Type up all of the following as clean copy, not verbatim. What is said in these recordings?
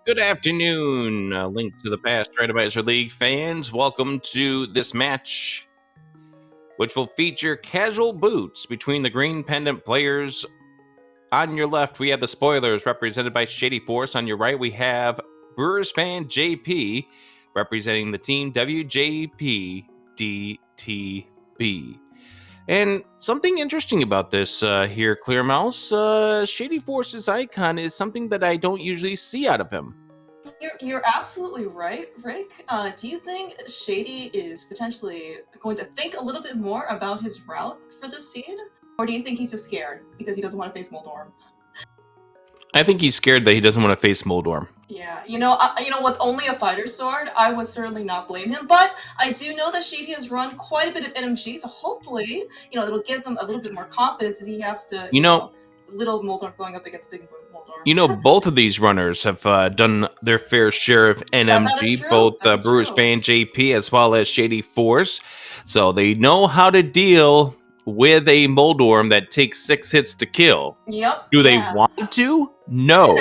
Good afternoon, Link to the Past Randomizer League fans. Welcome to this match, which will feature casual boots between the green pendant players. On your left, we have the spoilers represented by Shady Force. On your right, we have Brewers fan JP representing the team WJPDTB. And something interesting about this here, Clear Mouse, Shady Force's icon is something that I don't usually see out of him. You're absolutely right, Rick. Do you think Shady is potentially going to think a little bit more about his route for this seed? Or do you think he's just scared because he doesn't want to face Moldorm? I think he's scared that he doesn't want to face Moldorm. Yeah, with only a fighter sword, I would certainly not blame him. But I do know that Shady has run quite a bit of NMG, so hopefully, it'll give him a little bit more confidence as he has to, little Moldorm going up against big Moldorm. Both of these runners have done their fair share of NMG, both Brewers fan JP as well as Shady Force. So they know how to deal with a Moldorm that takes 6 hits to kill. Yep. Do they want to? No.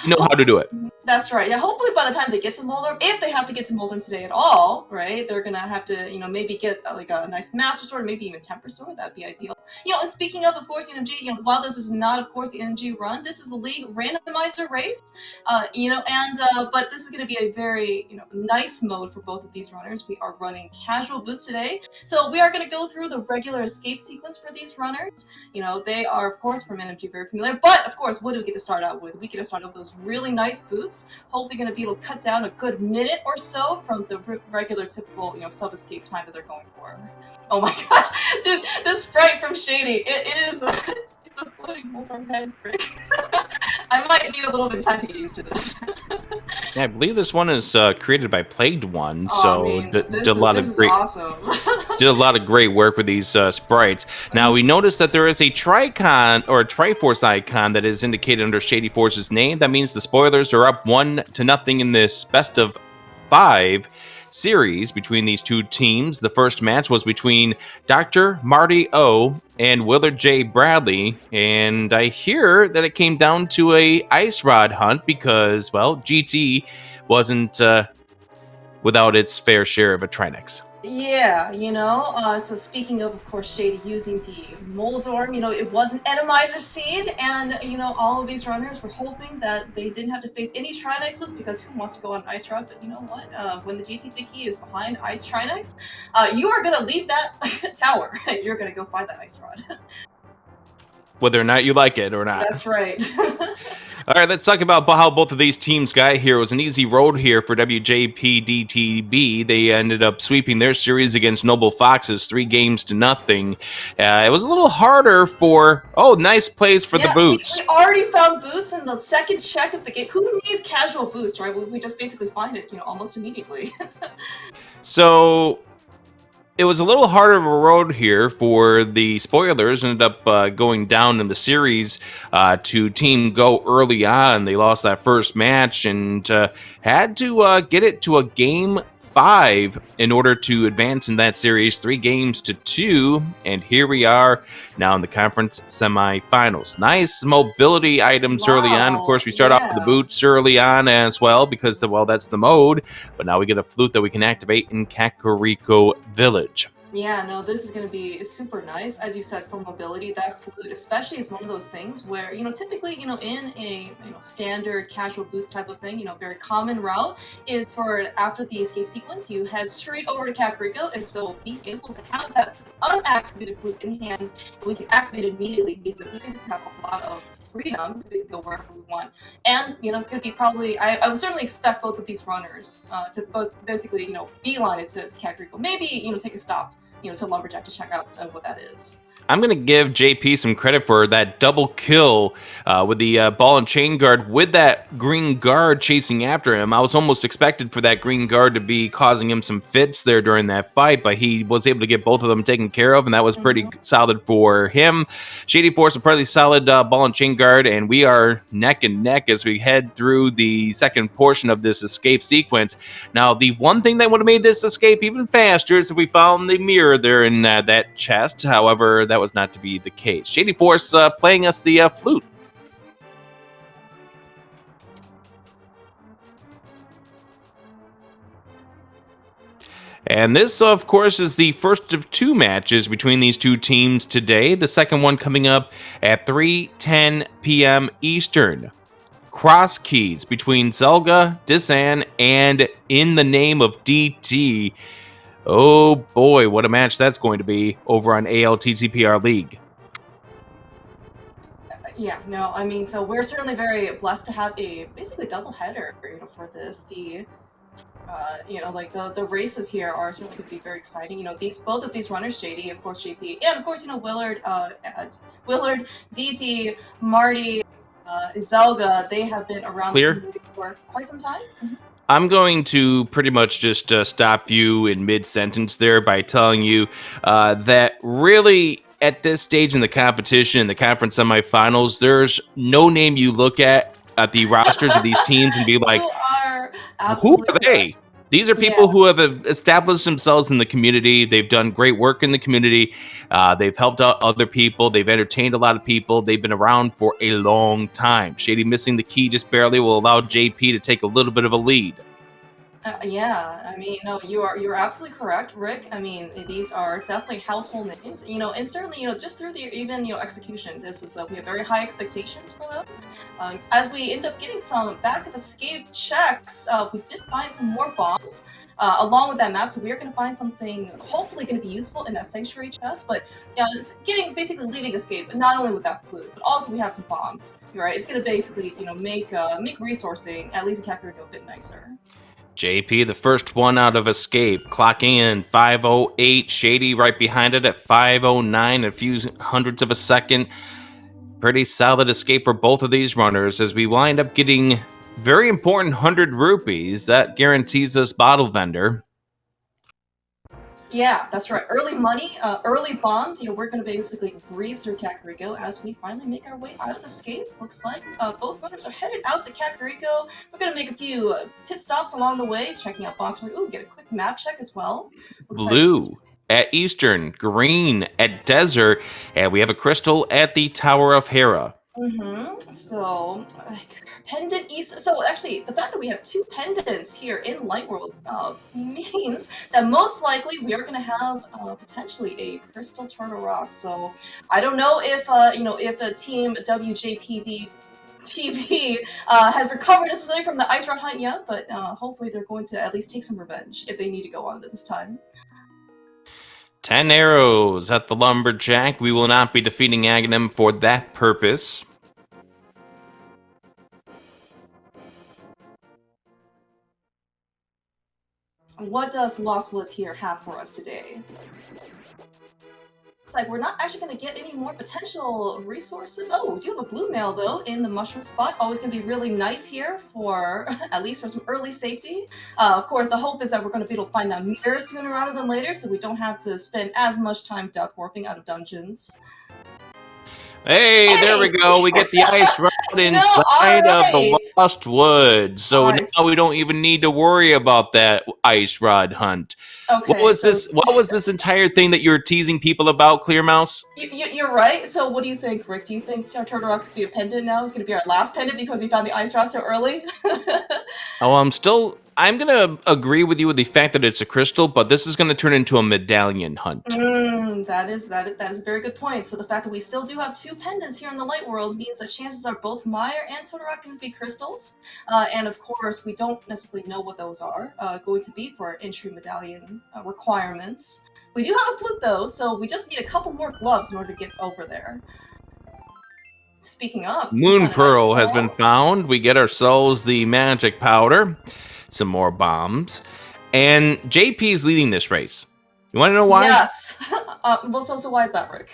Know how to do it. That's right. Yeah, hopefully by the time they get to Moldorm, if they have to get to Moldorm today at all, right, they're gonna have to, maybe get like a nice Master Sword, maybe even Temper Sword. That'd be ideal. And speaking of course, NMG, while this is not, of course, the NMG run, this is a league randomizer race, but this is gonna be a very, nice mode for both of these runners. We are running casual boots today, so we are gonna go through the regular escape sequence for these runners. They are, of course, from NMG very familiar, but of course, what do we get to start out with? We get to start out with those really nice boots. Hopefully going to be able to cut down a good minute or so from the regular typical, sub-escape time that they're going for. Oh my god, dude, this sprite from Shady, it's a floating Moldorm head, Rick. I might need a little bit of time to get used to this. Yeah, I believe this one is created by Plagued One, did a lot of great, awesome. Did a lot of great work with these sprites. Now we noticed that there is a Tricon or a Triforce icon that is indicated under Shady Force's name. That means the spoilers are up 1-0 in this best of 5 series between these two teams. The first match was between Dr. Marty O and Willard J. Bradley, and I hear that it came down to a ice rod hunt because, well, GT wasn't without its fair share of a Trinex. Yeah, so speaking of course, Shady using the Moldorm, it was an Randomizer seed, and, all of these runners were hoping that they didn't have to face any Trinexes because who wants to go on Ice Rod? But you know what? When the GT Thicky is behind Ice Trinex, you are going to leave that tower, and you're going to go find that Ice Rod. Whether or not you like it or not. That's right. All right, let's talk about how both of these teams got here. It was an easy road here for WJPDTB. They ended up sweeping their series against Noble Foxes 3-0. It was a little harder for, nice plays for the boots. We already found boots in the second check of the game. Who needs casual boots, right? We just basically find it, almost immediately. So it was a little harder of a road here for the spoilers. Ended up going down in the series to Team Go early on. They lost that first match and had to get it to a Game 5 in order to advance in that series 3-2. And here we are now in the conference semifinals. Nice mobility items early on. Of course, we start off with the boots early on as well because, that's the mode. But now we get a flute that we can activate in Kakariko Village. Yeah, no, this is going to be super nice. As you said, for mobility, that flute especially is one of those things where, typically, in a, standard casual boost type of thing, very common route is for after the escape sequence, you head straight over to Kakariko, and so being able to have that unactivated flute in hand, and we can activate it immediately means that we basically have a lot of freedom to basically go wherever we want. And, it's going to be probably, I would certainly expect both of these runners to both basically, beeline it to Kakariko. Maybe, take a stop, to Lumberjack to check out what that is. I'm going to give JP some credit for that double kill with the ball and chain guard with that green guard chasing after him. I was almost expected for that green guard to be causing him some fits there during that fight, but he was able to get both of them taken care of, and that was pretty solid for him. Shady Force, a pretty solid ball and chain guard, and we are neck and neck as we head through the second portion of this escape sequence. Now, the one thing that would have made this escape even faster is if we found the mirror there in that chest. However, that was not to be the case. Shady Force playing us the flute. And this, of course, is the first of two matches between these two teams today. The second one coming up at 3:10 p.m. Eastern. Cross keys between Zelga, Disan, and In the Name of DT. Oh boy, what a match that's going to be over on ALTTPR League. Yeah, no, I mean, so we're certainly very blessed to have a basically double header, for this. The races here are certainly going to be very exciting. Both of these runners, JD, of course, JP, and of course, Willard, DT, Marty, Zelga, they have been around the Clear? community for quite some time. I'm going to pretty much just stop you in mid-sentence there by telling you that really at this stage in the competition, the conference semifinals, there's no name you look at the rosters of these teams and be like, You are who absolutely are they? correct. These are Yeah. people who have established themselves in the community. They've done great work in the community. They've helped out other people. They've entertained a lot of people. They've been around for a long time. Shady missing the key just barely will allow JP to take a little bit of a lead. Yeah, I mean, no, you're absolutely correct, Rick. I mean, these are definitely household names, and certainly, just through the even, execution, this is we have very high expectations for them. As we end up getting some back of escape checks, we did find some more bombs along with that map, so we are going to find something hopefully going to be useful in that sanctuary chest. But yeah, it's basically leaving escape, not only with that flute, but also we have some bombs. Right, it's going to basically make resourcing at least in Kakariko a bit nicer. JP, the first one out of escape, clocking in 5:08. Shady right behind it at 5:09, a few hundredths of a second. Pretty solid escape for both of these runners as we wind up getting very important 100 rupees. That guarantees us bottle vendor. Yeah, that's right. Early money, early bonds. We're going to basically breeze through Kakariko as we finally make our way out of escape. Looks like both runners are headed out to Kakariko. We're going to make a few pit stops along the way, checking out boxes. Ooh, get a quick map check as well. Looks Blue at Eastern, green at Desert, and we have a crystal at the Tower of Hera. So, pendant east. So actually, the fact that we have two pendants here in Light World means that most likely we are going to have potentially a crystal turtle rock. So I don't know if if the team WJPDTB has recovered necessarily from the ice rod hunt yet, but hopefully they're going to at least take some revenge if they need to go on this time. 10 arrows at the Lumberjack. We will not be defeating Aghanim for that purpose. What does Lost Woods here have for us today? Looks like we're not actually going to get any more potential resources. Oh, we do have a blue mail, though, in the mushroom spot. Always going to be really nice here for, at least for some early safety. Of course, the hope is that we're going to be able to find that Mire sooner rather than later, so we don't have to spend as much time duck warping out of dungeons. Hey, there we go. We get the ice rod inside of the Lost Woods. So now we don't even need to worry about that ice rod hunt. Okay, what was this entire thing that you were teasing people about, Clear Mouse? You're right. So what do you think, Rick? Do you think our Turtle Rock's going to be a pendant now? It's going to be our last pendant because we found the ice rod so early? I'm going to agree with you with the fact that it's a crystal, but this is going to turn into a medallion hunt. That is a very good point. So the fact that we still do have two pendants here in the Light World means that chances are both Mire and Totoroki can be crystals. And of course, we don't necessarily know what those are going to be for our entry medallion requirements. We do have a flute though, so we just need a couple more gloves in order to get over there. Speaking of, Moon Pearl has been found. We get ourselves the magic powder, some more bombs, and JP's leading this race. You want to know why? Yes. Well, so why is that, Rick?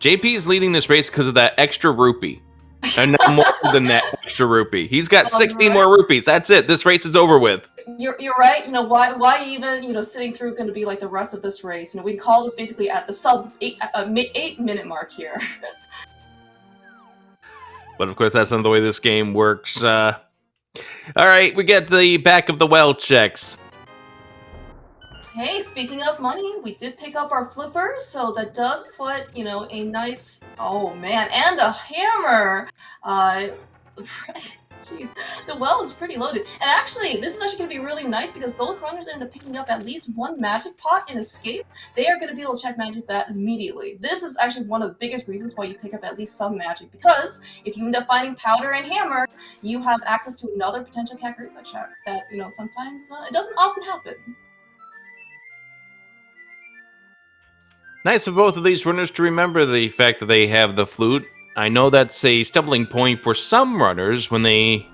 JP's leading this race because of that extra rupee. And no more than that extra rupee. He's got 16 more rupees. That's it. This race is over with. You're right. Why even sitting through going to be like the rest of this race? We can call this basically at the sub 8-minute mark here. But of course, that's not the way this game works. All right, we get the back of the well checks. Hey, speaking of money, we did pick up our flippers, so that does put, a nice, oh man, and a hammer. Jeez, the well is pretty loaded. And actually, this is actually going to be really nice because both runners end up picking up at least one magic pot in escape. They are going to be able to check magic bat immediately. This is actually one of the biggest reasons why you pick up at least some magic, because if you end up finding powder and hammer, you have access to another potential Kakariko check that, you know, sometimes it doesn't often happen. Nice of both of these runners to remember the fact that they have the flute. I know that's a stumbling point for some runners when they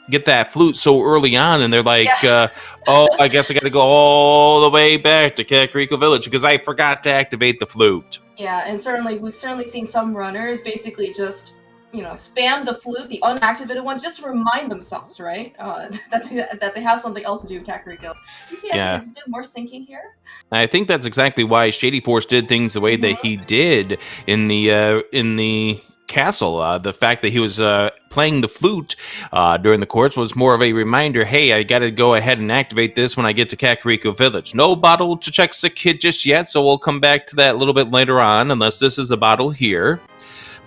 get that flute so early on and they're like, Yeah. oh, I guess I got to go all the way back to Kakariko Village because I forgot to activate the flute. Yeah, and we've certainly seen some runners basically just, you know, spam the flute, the unactivated one, just to remind themselves, right, that they have something else to do in Kakariko. You see, actually, there's a bit more syncing here. I think that's exactly why Shady Force did things the way that he did in the castle. The fact that he was playing the flute during the course was more of a reminder, hey, I got to go ahead and activate this when I get to Kakariko Village. No bottle to check Sick Kid just yet, so we'll come back to that a little bit later on, unless this is a bottle here.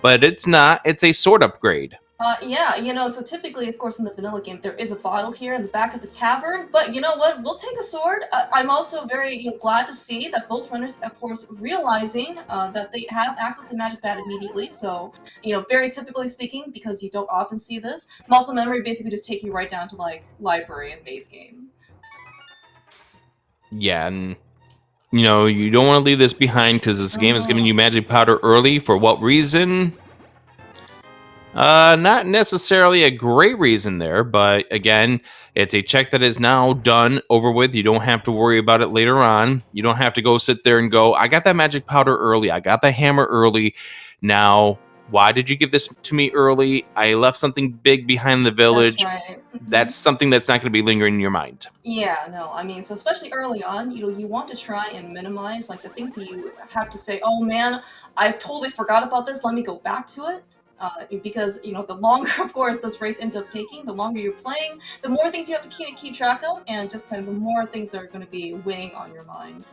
But it's not. It's a sword upgrade. Yeah, you know, so typically, of course, in the vanilla game, there is a bottle here in the back of the tavern, but you know what? We'll take a sword. I'm also very glad to see that both runners, of course, realizing that they have access to Magic Bat immediately, so, you know, very typically speaking, because you don't often see this, muscle memory basically just take you right down to, like, library and base game. Yeah, and, you know, you don't want to leave this behind because this game is giving you Magic Powder early. For what reason? Not necessarily a great reason there, but again, it's a check that is now done, over with. You don't have to worry about it later on. You don't have to go sit there and go, I got that magic powder early. I got the hammer early. Now, why did you give this to me early? I left something big behind the village. That's right. That's something that's not going to be lingering in your mind. Yeah, no, I mean, so especially early on, you know, you want to try and minimize, like, the things that you have to say, oh man, I totally forgot about this, let me go back to it. Because, you know, the longer, of course, this race ends up taking, the longer you're playing, the more things you have to keep track of, and just kind of the more things that are going to be weighing on your mind.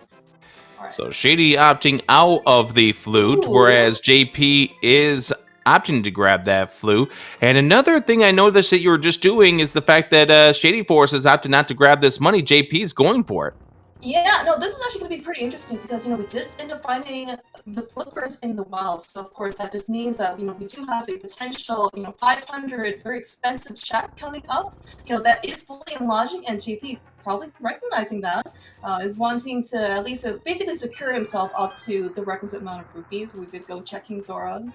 All right. So Shady opting out of the flute, whereas JP is opting to grab that flute. And another thing I noticed that you were just doing is the fact that Shady Force has opted not to grab this money. JP is going for it. Yeah, no, this is actually going to be pretty interesting because, you know, we did end up finding the flippers in the wells. So, of course, that just means that, you know, we do have a potential, you know, 500 very expensive check coming up, you know, that is fully in logic, and JP probably recognizing that, is wanting to at least basically secure himself up to the requisite amount of rupees. We could go check King Zora.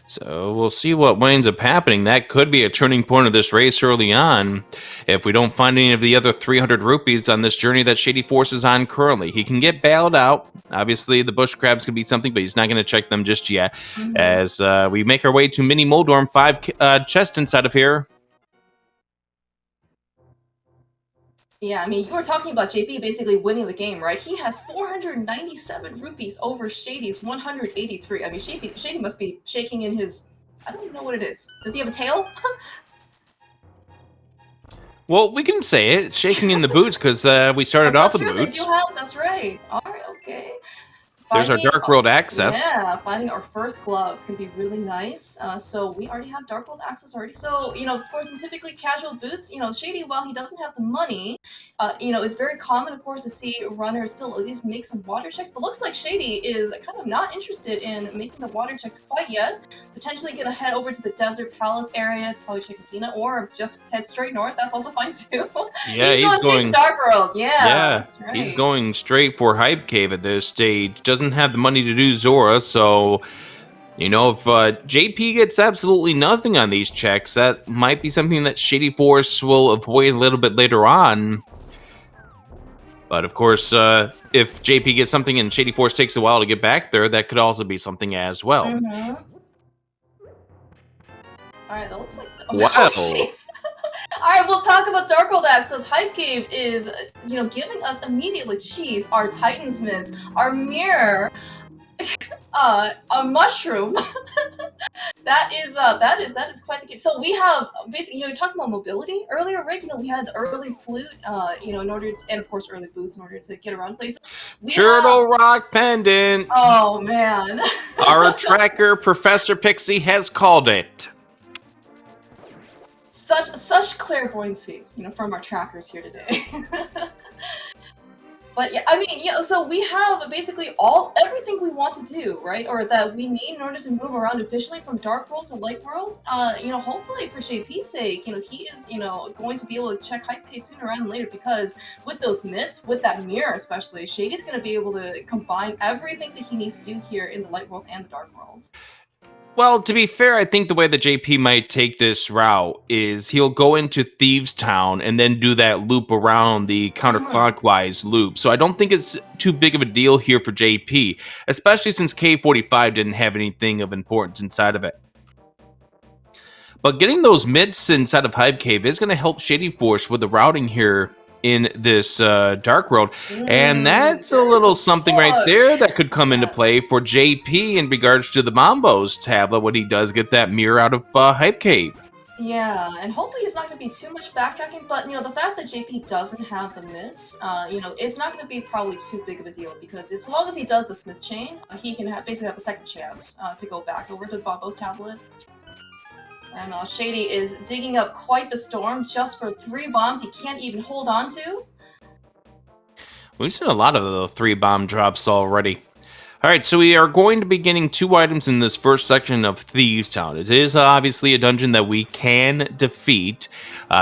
So we'll see what winds up happening. That could be a turning point of this race early on if we don't find any of the other 300 rupees on this journey that Shady Force is on currently. He can get bailed out. Obviously, the bush crabs can be something, but he's not going to check them just yet. As we make our way to Mini Moldorm, 5 chests inside of here. Yeah, I mean, you were talking about JP basically winning the game, right? He has 497 rupees over Shady's 183. I mean, Shady must be shaking in his... I don't know what it is. Does he have a tail? Well, we can say it. Shaking in the boots, because we started off with the boots. That's right. All right, okay. There's our Dark World access. Yeah, finding our first gloves can be really nice. So we already have Dark World access already. So, you know, of course, in typically casual boots, you know, Shady, while he doesn't have the money, you know, it's very common, of course, to see runners still at least make some water checks. But looks like Shady is kind of not interested in making the water checks quite yet. Potentially going to head over to the Desert Palace area, probably check Athena, or just head straight north. That's also fine, too. Yeah, he's going straight to Dark World. Yeah, that's right. He's going straight for Hype Cave at this stage. Doesn't have the money to do Zora, so, you know, if JP gets absolutely nothing on these checks, that might be something that Shady Force will avoid a little bit later on. But, of course, if JP gets something and Shady Force takes a while to get back there, that could also be something as well. Alright, that looks like... Wow. Alright, we'll talk about Dark World access. Hype Cave is, you know, giving us immediately cheese, our Titan's Mints, our Mire, a mushroom. that is quite the case. So we have basically, you know, you're talking about mobility earlier, Rick. You know, we had the early flute, you know, in order to, and of course early boost in order to get around places. Turtle Rock Pendant. Oh man. Our tracker, Professor Pixie, has called it. such clairvoyancy, from our trackers here today. But yeah, I mean, so we have basically everything we want to do, right? Or that we need in order to move around efficiently from Dark World to Light World. Hopefully for JP's sake, he is, going to be able to check Hype Cave sooner rather than later, because with those myths, with that Mire especially, Shady's going to be able to combine everything that he needs to do here in the Light World and the Dark World. Well, to be fair, I think the way that JP might take this route is he'll go into Thieves Town and then do that loop around the counterclockwise loop. So I don't think it's too big of a deal here for JP, especially since K45 didn't have anything of importance inside of it. But getting those mids inside of Hype Cave is going to help Shady Force with the routing here in this Dark World, and that's a little something right there that could come into play for JP in regards to the Mambo's tablet when he does get that Mire out of Hype Cave. Yeah, and hopefully it's not going to be too much backtracking, but, the fact that JP doesn't have the myths, it's not going to be probably too big of a deal, because as long as he does the Smith chain, he can basically have a second chance to go back over to Mambo's tablet. And Shady is digging up quite the storm just for 3 bombs he can't even hold on to. We've seen a lot of the 3 bomb drops already. All right, so we are going to be getting 2 items in this first section of Thieves Town. It is obviously a dungeon that we can defeat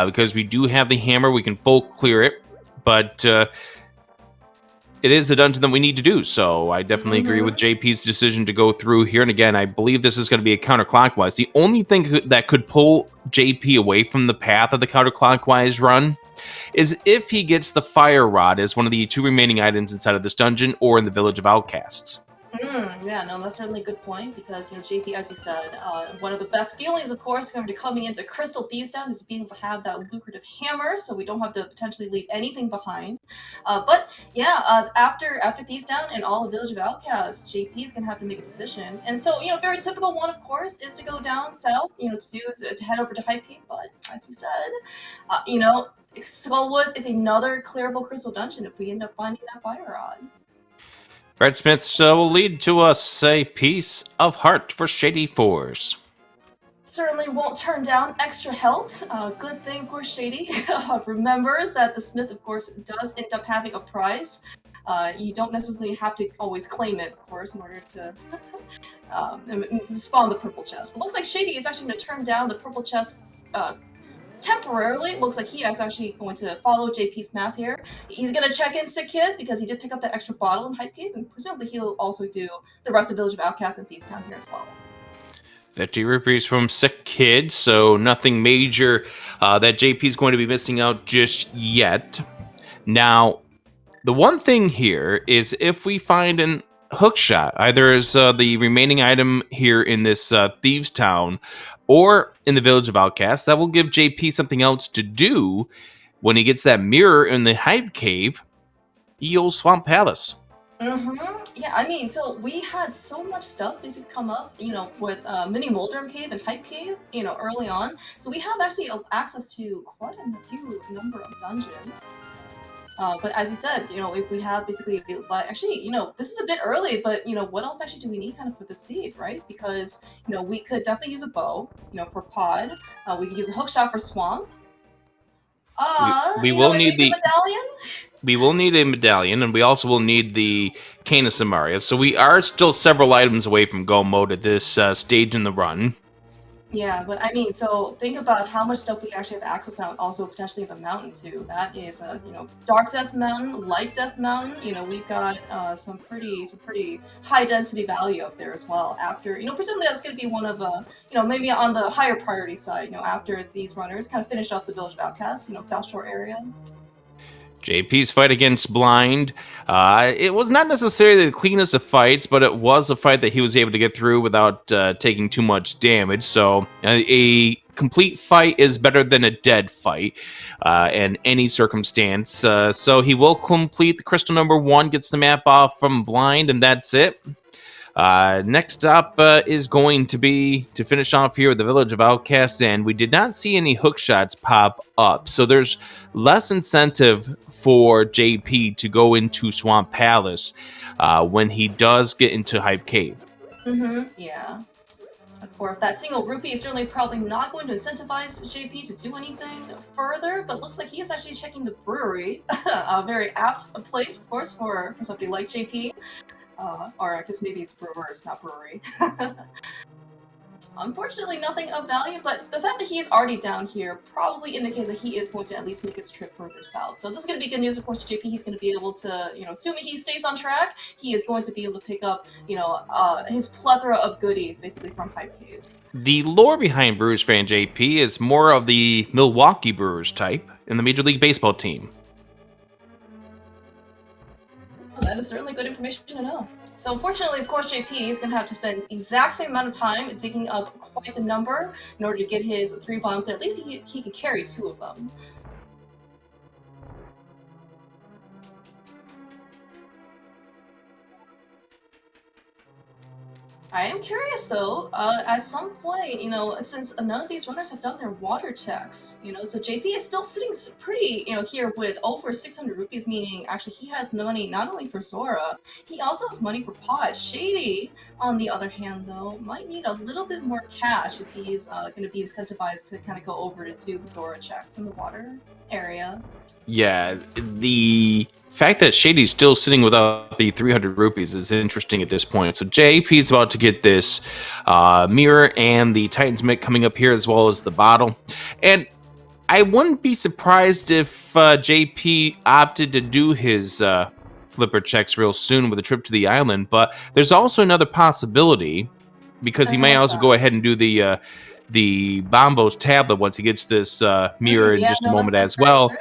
because we do have the hammer. We can full clear it, but it is a dungeon that we need to do, so I definitely agree with JP's decision to go through here. And again, I believe this is going to be a counterclockwise. The only thing that could pull JP away from the path of the counterclockwise run is if he gets the Fire Rod as one of the 2 remaining items inside of this dungeon or in the Village of Outcasts. Yeah, no, that's certainly a good point, because, JP, as you said, one of the best feelings, of course, coming into Crystal Thieves Town is being able to have that lucrative hammer, so we don't have to potentially leave anything behind. But, yeah, after Thieves Town and all the Village of Outcasts, JP's going to have to make a decision. And so, very typical one, of course, is to go down south, to head over to Hype Cave, but, as we said, Skullwoods is another clearable crystal dungeon if we end up finding that Fire Rod. Red Smiths will lead to us a piece of heart for Shady Force. Certainly won't turn down extra health. Good thing, of course, Shady remembers that the Smith, of course, does end up having a prize. You don't necessarily have to always claim it, of course, in order to spawn the purple chest. But looks like Shady is actually going to turn down the purple chest temporarily. It looks like he is actually going to follow JP's math here. He's going to check in Sick Kid because he did pick up that extra bottle in Hype Cave, and presumably he'll also do the rest of Village of Outcasts and Thieves Town here as well. 50 rupees from Sick Kid, so nothing major that JP's going to be missing out just yet. Now, the one thing here is if we find an hook shot, either as the remaining item here in this Thieves Town or in the Village of Outcasts, that will give JP something else to do when he gets that Mire in the Hype Cave, Old Swamp Palace. Yeah, I mean, so we had so much stuff basically come up, with Mini Moldrum Cave and Hype Cave, early on. So we have actually access to quite a few number of dungeons. But as you said, if we have basically, actually, this is a bit early, but, what else actually do we need kind of for the seed, right? Because, we could definitely use a bow, for pod. We could use a hook shot for swamp. We will need the medallion. We will need a medallion, and we also will need the Cane of Samaria. So we are still several items away from go mode at this stage in the run. Yeah, but I mean, so think about how much stuff we actually have access to, also potentially the mountain too. That is, Dark Death Mountain, Light Death Mountain. We've got some pretty high density value up there as well. After, presumably that's going to be one of maybe on the higher priority side. After these runners kind of finish off the Village of Outcasts, South Shore area. JP's fight against Blind, it was not necessarily the cleanest of fights, but it was a fight that he was able to get through without taking too much damage. So a complete fight is better than a dead fight in any circumstance. So he will complete the crystal number 1, gets the map off from Blind, and that's it. Next up is going to be to finish off here with the Village of Outcasts, and we did not see any hook shots pop up, so there's less incentive for JP to go into Swamp Palace when he does get into Hype Cave. Yeah. Of course, that single rupee is certainly probably not going to incentivize JP to do anything further, but looks like he is actually checking the brewery. A very apt place, of course, for somebody like JP. Or I guess maybe it's brewers, not brewery. Unfortunately, nothing of value, but the fact that he is already down here probably indicates that he is going to at least make his trip further south. So this is going to be good news, of course, to JP. He's going to be able to, assuming he stays on track, he is going to be able to pick up, his plethora of goodies, basically, from Hype Cave. The lore behind Brewers fan JP is more of the Milwaukee Brewers type in the Major League Baseball team. Well, that is certainly good information to know. So unfortunately, of course, JP is going to have to spend the exact same amount of time digging up quite the number in order to get his 3 bombs, and at least he can carry 2 of them. I am curious though, at some point, since none of these runners have done their water checks, so JP is still sitting pretty, here with over 600 rupees, meaning actually he has money not only for Zora, he also has money for Pod. Shady, on the other hand though, might need a little bit more cash if he's going to be incentivized to kind of go over to do the Zora checks in the water area. Yeah, the fact that Shady's still sitting without the 300 rupees is interesting at this point. So JP's about to get this Mire and the Titan's Mitt coming up here, as well as the bottle. And I wouldn't be surprised if JP opted to do his flipper checks real soon with a trip to the island. But there's also another possibility, because he may also go ahead and do the Bombo's tablet once he gets this Mire in just a moment as well. True.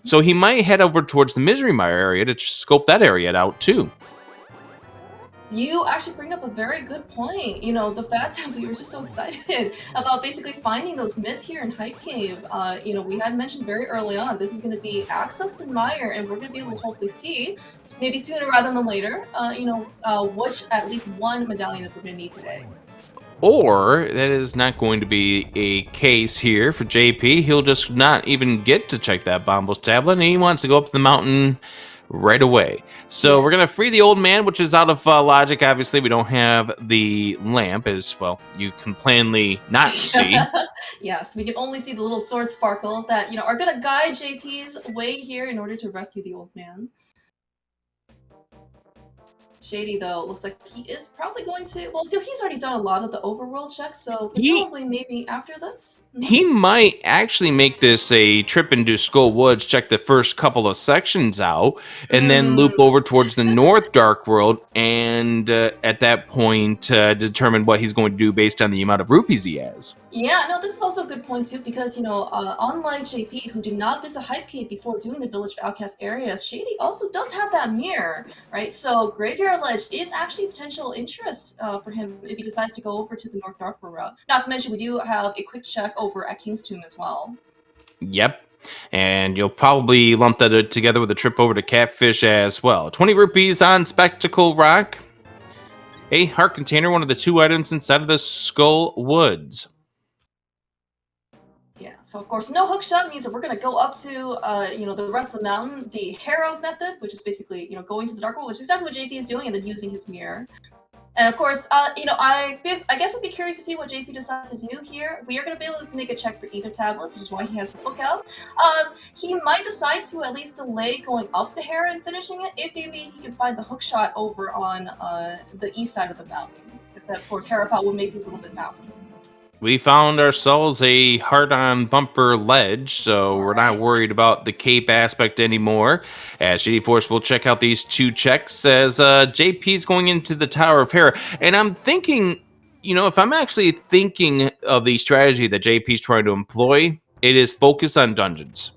So he might head over towards the Misery Mire area to scope that area out too. You actually bring up a very good point. The fact that we were just so excited about basically finding those myths here in Hype Cave. We had mentioned very early on, this is going to be access to Mire, and we're going to be able to hopefully see, maybe sooner rather than later, which at least one medallion that we're going to need today. Or that is not going to be a case here for JP. He'll just not even get to check that Bombo's tablet, and he wants to go up the mountain right away. So we're going to free the old man, which is out of logic. Obviously, we don't have the lamp, as well, you can plainly not see. Yes, we can only see the little sword sparkles that, are going to guide JP's way here in order to rescue the old man. Shady, though, looks like he is probably going to... Well, so he's already done a lot of the overworld checks, so presumably maybe after this? He might actually make this a trip into Skull Woods, check the first couple of sections out, and then loop over towards the North Dark World, and at that point, determine what he's going to do based on the amount of rupees he has. Yeah, no, this is also a good point, too, because, unlike JP, who did not visit Hype Cave before doing the Village of Outcast areas, Shady also does have that mirror, right? So Graveyard Ledge is actually potential interest for him if he decides to go over to the North Darkwood route. Not to mention, we do have a quick check over at King's Tomb as well. Yep. And you'll probably lump that together with a trip over to Catfish as well. 20 rupees on Spectacle Rock. A heart container, one of the 2 items inside of the Skull Woods. Yeah, so of course, no hook shot means that we're going to go up to, the rest of the mountain, the Harrow method, which is basically, going to the Dark World, which is exactly what JP is doing, and then using his mirror. And of course, I guess I'd be curious to see what JP decides to do here. We are going to be able to make a check for either tablet, which is why he has the book out. He might decide to at least delay going up to Harrow and finishing it, if maybe he can find the hook shot over on the east side of the mountain. Because that, of course, Harrow Pot would make things a little bit faster. We found ourselves a hard-on bumper ledge, so we're not worried about the cape aspect anymore. As Shady Force will check out these 2 checks as JP's going into the Tower of Hera. And I'm thinking, if I'm actually thinking of the strategy that JP's trying to employ, it is focus on dungeons.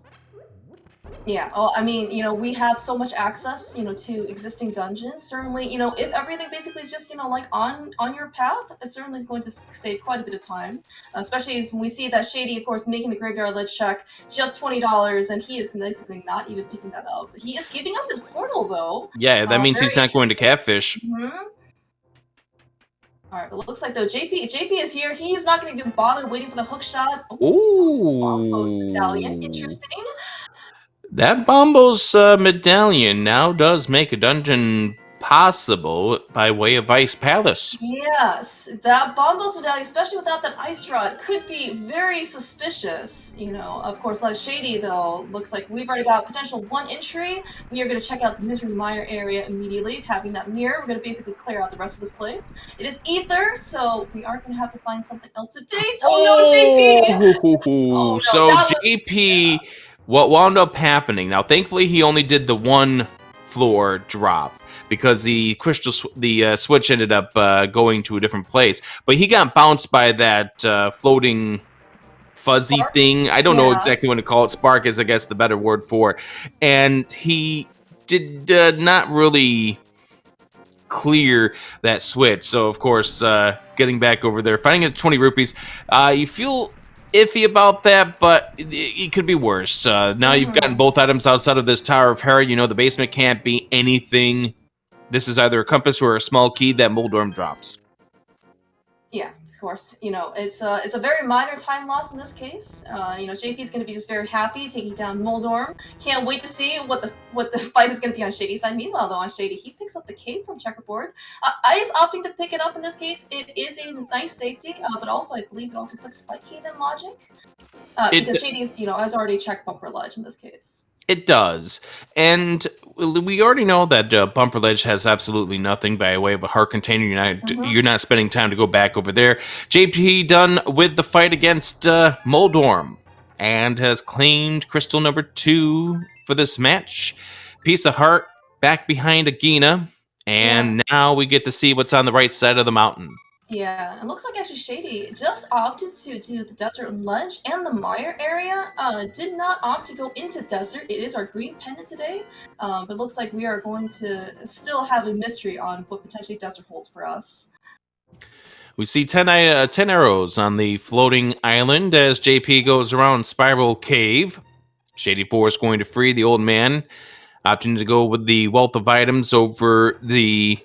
Yeah, I mean, we have so much access, to existing dungeons. Certainly, if everything basically is just, like on your path, it certainly is going to save quite a bit of time. Especially when we see that Shady, of course, making the Graveyard Ledge check just $20, and he is basically not even picking that up. He is giving up his portal, though. Yeah, that means he's not going to Catfish. All right, but it looks like though JP is here. He's not going to even bother waiting for the hook shot. Ooh, medallion, interesting. That Bombo's medallion now does make a dungeon possible by way of Ice Palace. Yes, that Bombos medallion, especially without that ice rod, could be very suspicious. You know, of course, like Shady though, looks like we've already got potential 1 entry. We are going to check out the Misery Mire area immediately. Having that mirror, we're going to basically clear out the rest of this place. It is Ether, so we are going to have to find something else to date. Oh no, JP! Oh no, So that was, JP, what wound up happening? Now, thankfully, he only did the 1 floor drop because the switch ended up going to a different place. But he got bounced by that floating fuzzy Spark? thing. I don't know Yeah. exactly what to call it. Spark is, I guess, the better word for it. And he did not really clear that switch. So, of course, getting back over there, finding it 20 rupees, you feel iffy about that, but it could be worse. Now you've gotten both items outside of this Tower of Hera. You know the basement can't be anything. This is either a compass or a small key that Moldorm drops. Yeah, of course. You know, it's a very minor time loss in this case. You know, JP's going to be just very happy taking down Moldorm. Can't wait to see what the fight is going to be on Shady's side. Meanwhile, though, on Shady, he picks up the cave from Checkerboard. Ice opting to pick it up in this case. It is a nice safety, but also I believe it also puts Spike Cave in logic. Because Shady's, you know, has already checked Bumper Ledge in this case. It does. And we already know that Bumper Ledge has absolutely nothing by way of a heart container. You're not spending time to go back over there. JP done with the fight against Moldorm and has claimed crystal number 2 for this match. Piece of heart back behind Agina. And now we get to see what's on the right side of the mountain. Yeah, it looks like actually Shady just opted to do the Desert Ledge and the Mire area. Did not opt to go into Desert. It is our green pendant today, but it looks like we are going to still have a mystery on what potentially Desert holds for us. We see 10 arrows on the floating island as JP goes around Spiral Cave. Shady 4 is going to free the old man, opting to go with the wealth of items over the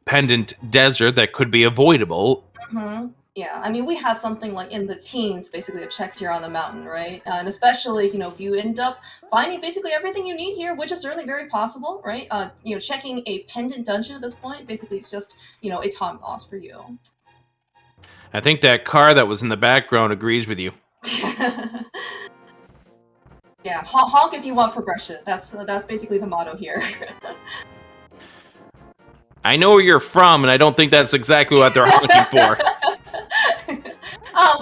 pendant desert that could be avoidable. Yeah, I mean, we have something like in the teens, basically, of checks here on the mountain, right? And especially, you know, if you end up finding basically everything you need here, which is certainly very possible, right? You know, checking a pendant dungeon at this point basically is just, you know, a time loss for you. I think that car that was in the background agrees with you. Yeah, honk if you want progression. That's basically the motto here. I know where you're from, and I don't think that's exactly what they're honking for.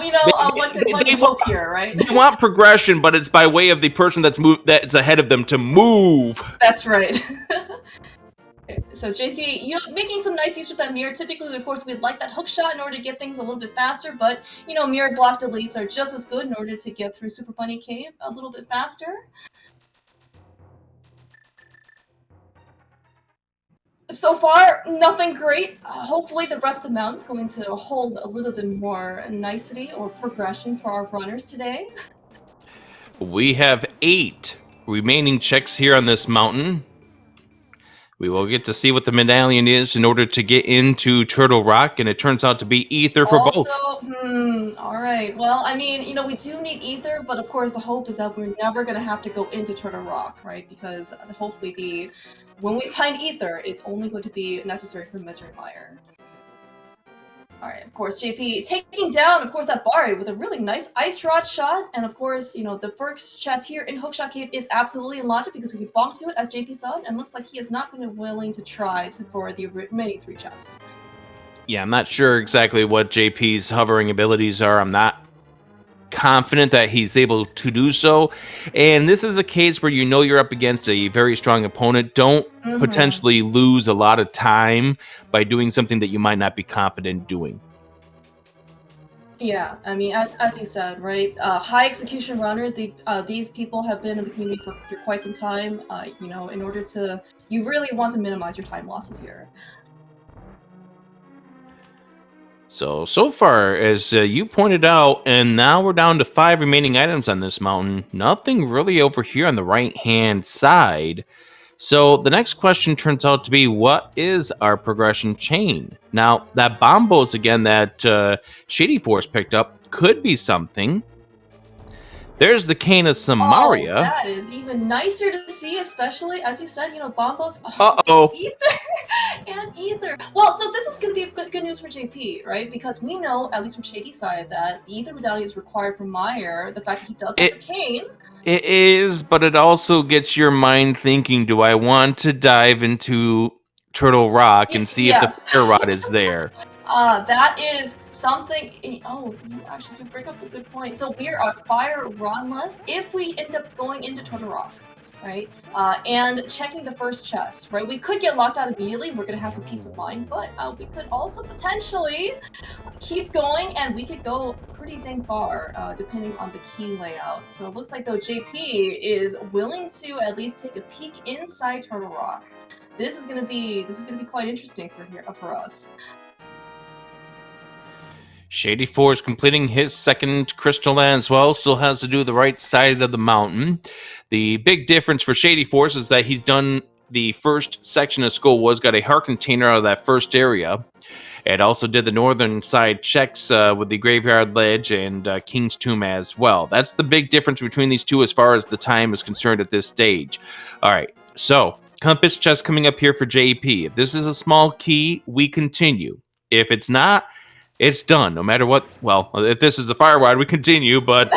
You know, one can hope here, right? They want progression, but it's by way of the person that's ahead of them to move. That's right. Okay, so JP, you're making some nice use of that mirror. Typically, of course, we'd like that hook shot in order to get things a little bit faster, but, you know, mirror block deletes are just as good in order to get through Super Bunny Cave a little bit faster. So far, nothing great. Hopefully the rest of the mountain's going to hold a little bit more nicety or progression for our runners today. We have 8 remaining checks here on this mountain. We will get to see what the medallion is in order to get into Turtle Rock, and it turns out to be Ether for both. Alright. Well, I mean, you know, we do need Ether, but of course the hope is that we're never going to have to go into Turtle Rock, right? Because hopefully when we find Ether, it's only going to be necessary for Misery Mire. Alright, of course, JP taking down, of course, that Bari with a really nice Ice Rod shot. And of course, you know, the first chest here in Hookshot Cave is absolutely in logic because we can bonk to it, as JP saw it, and looks like he is not going to be willing to try for the remaining 3 chests. Yeah, I'm not sure exactly what JP's hovering abilities are. I'm not confident that he's able to do so. And this is a case where you know you're up against a very strong opponent. Don't potentially lose a lot of time by doing something that you might not be confident doing. Yeah, I mean, as you said, right? High execution runners, these people have been in the community for quite some time. You know, in order to, you really want to minimize your time losses here. So far, as you pointed out, and now we're down to 5 remaining items on this mountain. Nothing really over here on the right-hand side. So the next question turns out to be, what is our progression chain? Now, that Bombos, again, that Shady Force picked up could be something. There's the cane of Oh, Samaria. that is even nicer to see, especially as you said, you know, Bombos. Uh-oh. Ether and Ether. Well, so this is going to be good news for JP, right? Because we know, at least from Shady's side, that the Ether medallion is required for Mire. The fact that he does have the cane. It is, but it also gets your mind thinking, do I want to dive into Turtle Rock and see if the Yes. fire rod is there? That is something. Oh, you actually do bring up a good point. So we are fire rodless if we end up going into Turtle Rock, right? And checking the first chest, right? We could get locked out immediately. We're gonna have some peace of mind, but we could also potentially keep going, and we could go pretty dang far, depending on the key layout. So it looks like though JP is willing to at least take a peek inside Turtle Rock. This is gonna be quite interesting for us. Shady Force completing his second crystal as well, still has to do the right side of the mountain. The big difference for Shady Force is that he's done the first section of school, got a heart container out of that first area. It also did the northern side checks with the Graveyard Ledge and King's Tomb as well. That's the big difference between these two as far as the time is concerned at this stage. All right, so Compass chest coming up here for JP. If this is a small key, we continue. If it's not, it's done. No matter what. Well, if this is a fire rod, we continue. But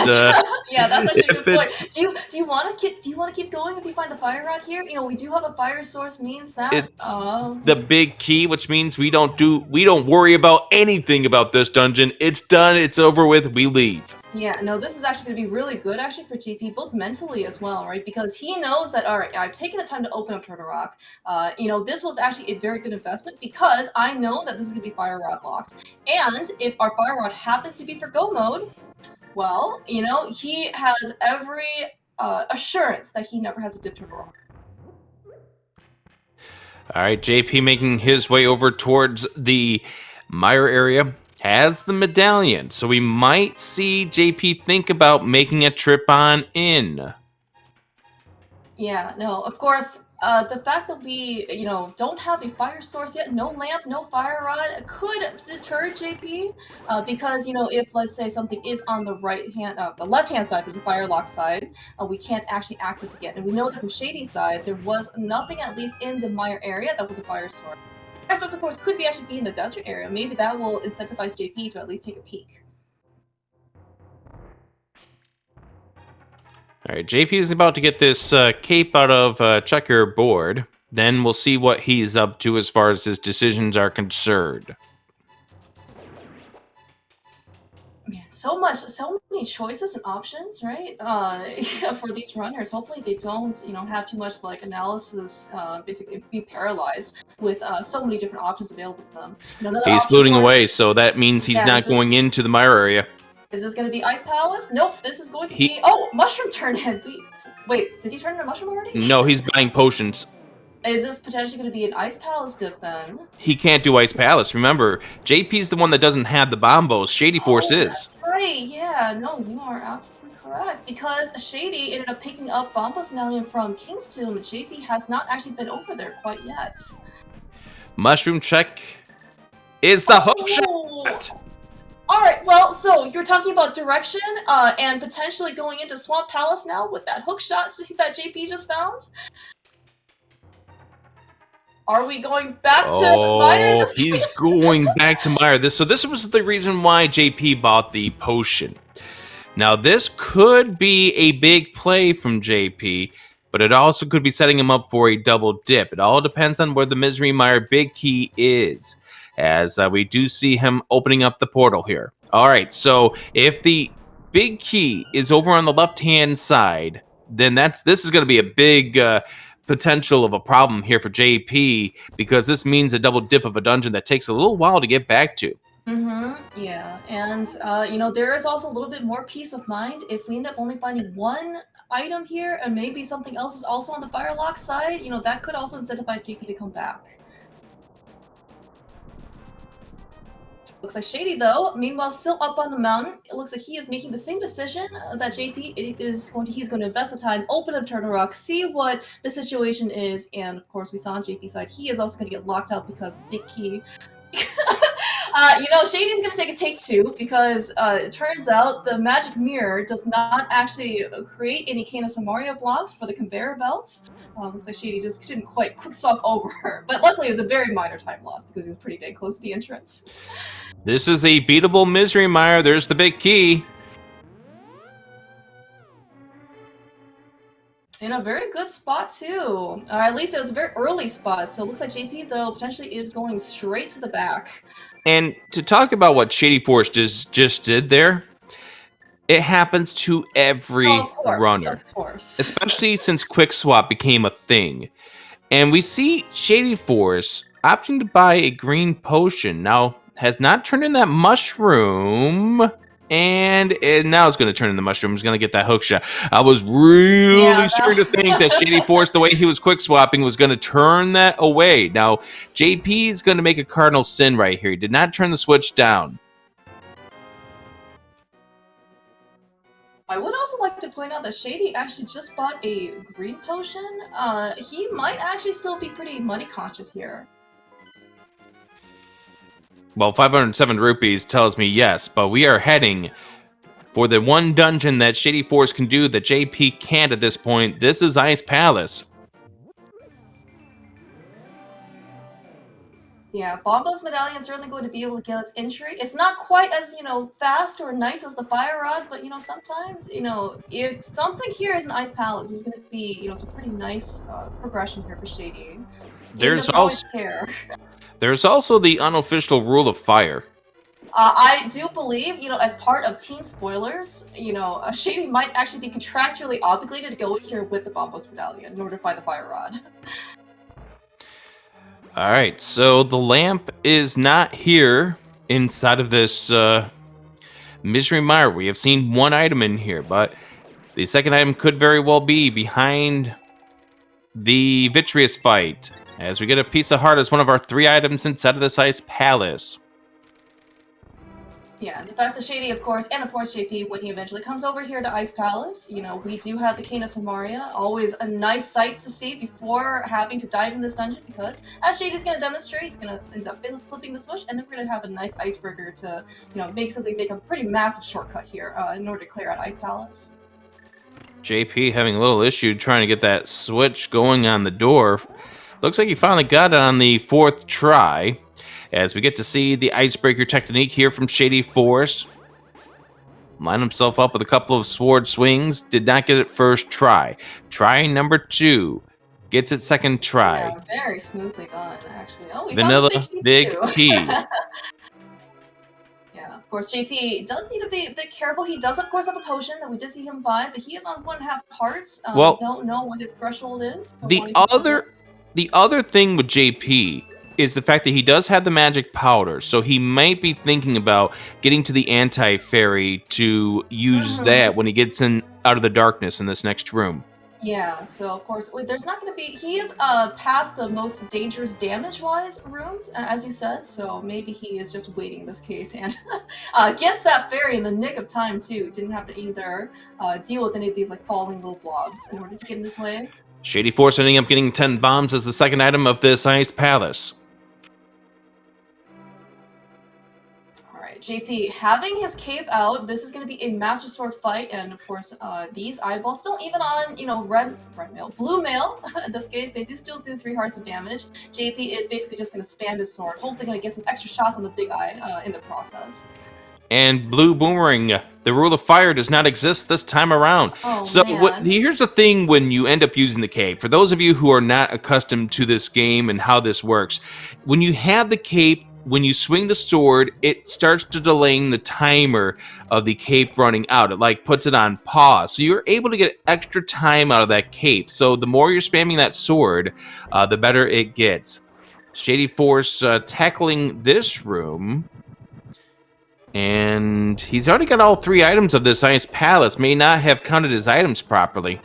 yeah, that's actually a good point. Do you want to keep going if you find the fire rod here? You know, we do have a fire source. Means that it's the big key, which means we don't worry about anything about this dungeon. It's done. It's over with. We leave. Yeah, no, this is actually going to be really good, actually, for GP, both mentally as well, right? Because he knows that, all right, I've taken the time to open up Turtle Rock. You know, this was actually a very good investment because I know that this is going to be Fire Rod locked. And if our Fire Rod happens to be for Go mode, well, you know, he has every assurance that he never has to dip Turtle Rock. All right, JP making his way over towards the Mire area. Has the medallion, so we might see JP think about making a trip on in. Yeah, no, of course, the fact that we, you know, don't have a fire source yet, no lamp, no fire rod, could deter JP, because, you know, if, let's say, something is on the the left-hand side, which is the fire lock side, we can't actually access it yet. And we know that from Shady's side, there was nothing, at least in the Mire area, that was a fire source. Fire source, of course, could be actually be in the desert area. Maybe that will incentivize JP to at least take a peek. All right, JP is about to get this cape out of checkerboard. Then we'll see what he's up to as far as his decisions are concerned. Yeah, so many choices and options, right? For these runners, hopefully they don't, you know, have too much like analysis, basically be paralyzed with so many different options available to them. He's floating away, so that means he's not going into the Mire area. Is this going to be Ice Palace? Nope, this is going to be... Oh, Mushroom turn in! Wait, did he turn into Mushroom already? No, he's buying potions. Is this potentially going to be an Ice Palace dip, then? He can't do Ice Palace. Remember, JP's the one that doesn't have the bombos. Shady Force is. That's right, yeah. No, you are absolutely correct. Because Shady ended up picking up Bombos Medallion from King's Tomb, and JP has not actually been over there quite yet. Mushroom check is the hook shot! Alright, well, so you're talking about direction, and potentially going into Swamp Palace now with that hook shot that JP just found? Are we going back to Mire? He's going back to Mire. So this was the reason why JP bought the potion. Now, this could be a big play from JP, but it also could be setting him up for a double dip. It all depends on where the Misery Mire big key is, as we do see him opening up the portal here. All right, so if the big key is over on the left-hand side, then this is going to be a big potential of a problem here for JP, because this means a double dip of a dungeon that takes a little while to get back to. Yeah, and you know, there is also a little bit more peace of mind if we end up only finding one item here, and maybe something else is also on the Firelock side. You know, that could also incentivize JP to come back. Looks like Shady, though, meanwhile, still up on the mountain. It looks like he is making the same decision that JP is going to. He's going to invest the time, open up Turtle Rock, see what the situation is, and of course, we saw on JP's side, he is also going to get locked out because the big key. You know, Shady's gonna take a take 2 because it turns out the magic mirror does not actually create any Canis and Mario blocks for the conveyor belts. Looks like Shady just couldn't quite quick swap over her, but luckily it was a very minor time loss because he was pretty dang close to the entrance. This is a beatable Misery Mire. There's the big key. In a very good spot too. Or at least it was a very early spot, so it looks like JP though potentially is going straight to the back. And to talk about what Shady Force just did there, it happens to every runner. Of course. Especially since Quick Swap became a thing. And we see Shady Force opting to buy a green potion. Now, has not turned in that mushroom. And now it's going to turn in the mushroom. He's going to get that hook shot. I was really starting to think that Shady Force, the way he was quick swapping, was going to turn that away. Now, JP is going to make a cardinal sin right here. He did not turn the switch down. I would also like to point out that Shady actually just bought a green potion. He might actually still be pretty money conscious here. Well, 507 rupees tells me yes, but we are heading for the one dungeon that Shady Force can do that JP can't at this point. This is Ice Palace. Yeah, Bombo's medallion is certainly going to be able to get us entry. It's not quite as, you know, fast or nice as the fire rod, but, you know, sometimes, you know, if something here is an Ice Palace, it's going to be, you know, some pretty nice progression here for Shady. There's also the unofficial rule of fire. I do believe, you know, as part of team spoilers, you know, Shady might actually be contractually obligated to go in here with the Bombos medallion in order to find the fire rod. All right, so the lamp is not here inside of this Misery Mire. We have seen one item in here, but the second item could very well be behind the Vitreous fight, as we get a piece of heart as one of our 3 items inside of this Ice Palace. Yeah, the fact that Shady, of course, and of course JP, when he eventually comes over here to Ice Palace, you know, we do have the Canis and Maria, always a nice sight to see before having to dive in this dungeon, because as Shady's going to demonstrate, he's going to end up flipping the switch, and then we're going to have a nice icebreaker to, you know, make a pretty massive shortcut here in order to clear out Ice Palace. JP having a little issue trying to get that switch going on the door. Looks like he finally got it on the 4th try, as we get to see the icebreaker technique here from Shady Force. Line himself up with a couple of sword swings. Did not get it first try. Try number 2. Gets it second try. Yeah, very smoothly done, actually. Oh, we Vanilla found the big key. Yeah, of course, JP does need to be a bit careful. He does, of course, have a potion that we did see him buy, but he is on 1.5 hearts. Well, don't know what his threshold is. The other thing with JP is the fact that he does have the magic powder, so he might be thinking about getting to the anti-fairy to use that when he gets in out of the darkness in this next room. Yeah, so of course, there's not going to be... He is past the most dangerous damage-wise rooms, as you said, so maybe he is just waiting in this case and gets that fairy in the nick of time, too. Didn't have to either deal with any of these like falling little blobs in order to get in his way. Shady Force ending up getting 10 bombs as the second item of this Ice Palace. JP having his cape out, this is going to be a Master Sword fight, and of course, these eyeballs still even on, you know, blue mail. In this case, they do still do 3 hearts of damage. JP is basically just going to spam his sword, hopefully going to get some extra shots on the big eye in the process. And blue boomerang, the rule of fire does not exist this time around. Oh, so here's the thing when you end up using the cape. For those of you who are not accustomed to this game and how this works, when you have the cape, when you swing the sword, it starts to delaying the timer of the cape running out. It like puts it on pause. So you're able to get extra time out of that cape. So the more you're spamming that sword, the better it gets. Shady Force tackling this room. And he's already got all 3 items of this Ice Palace. May not have counted his items properly.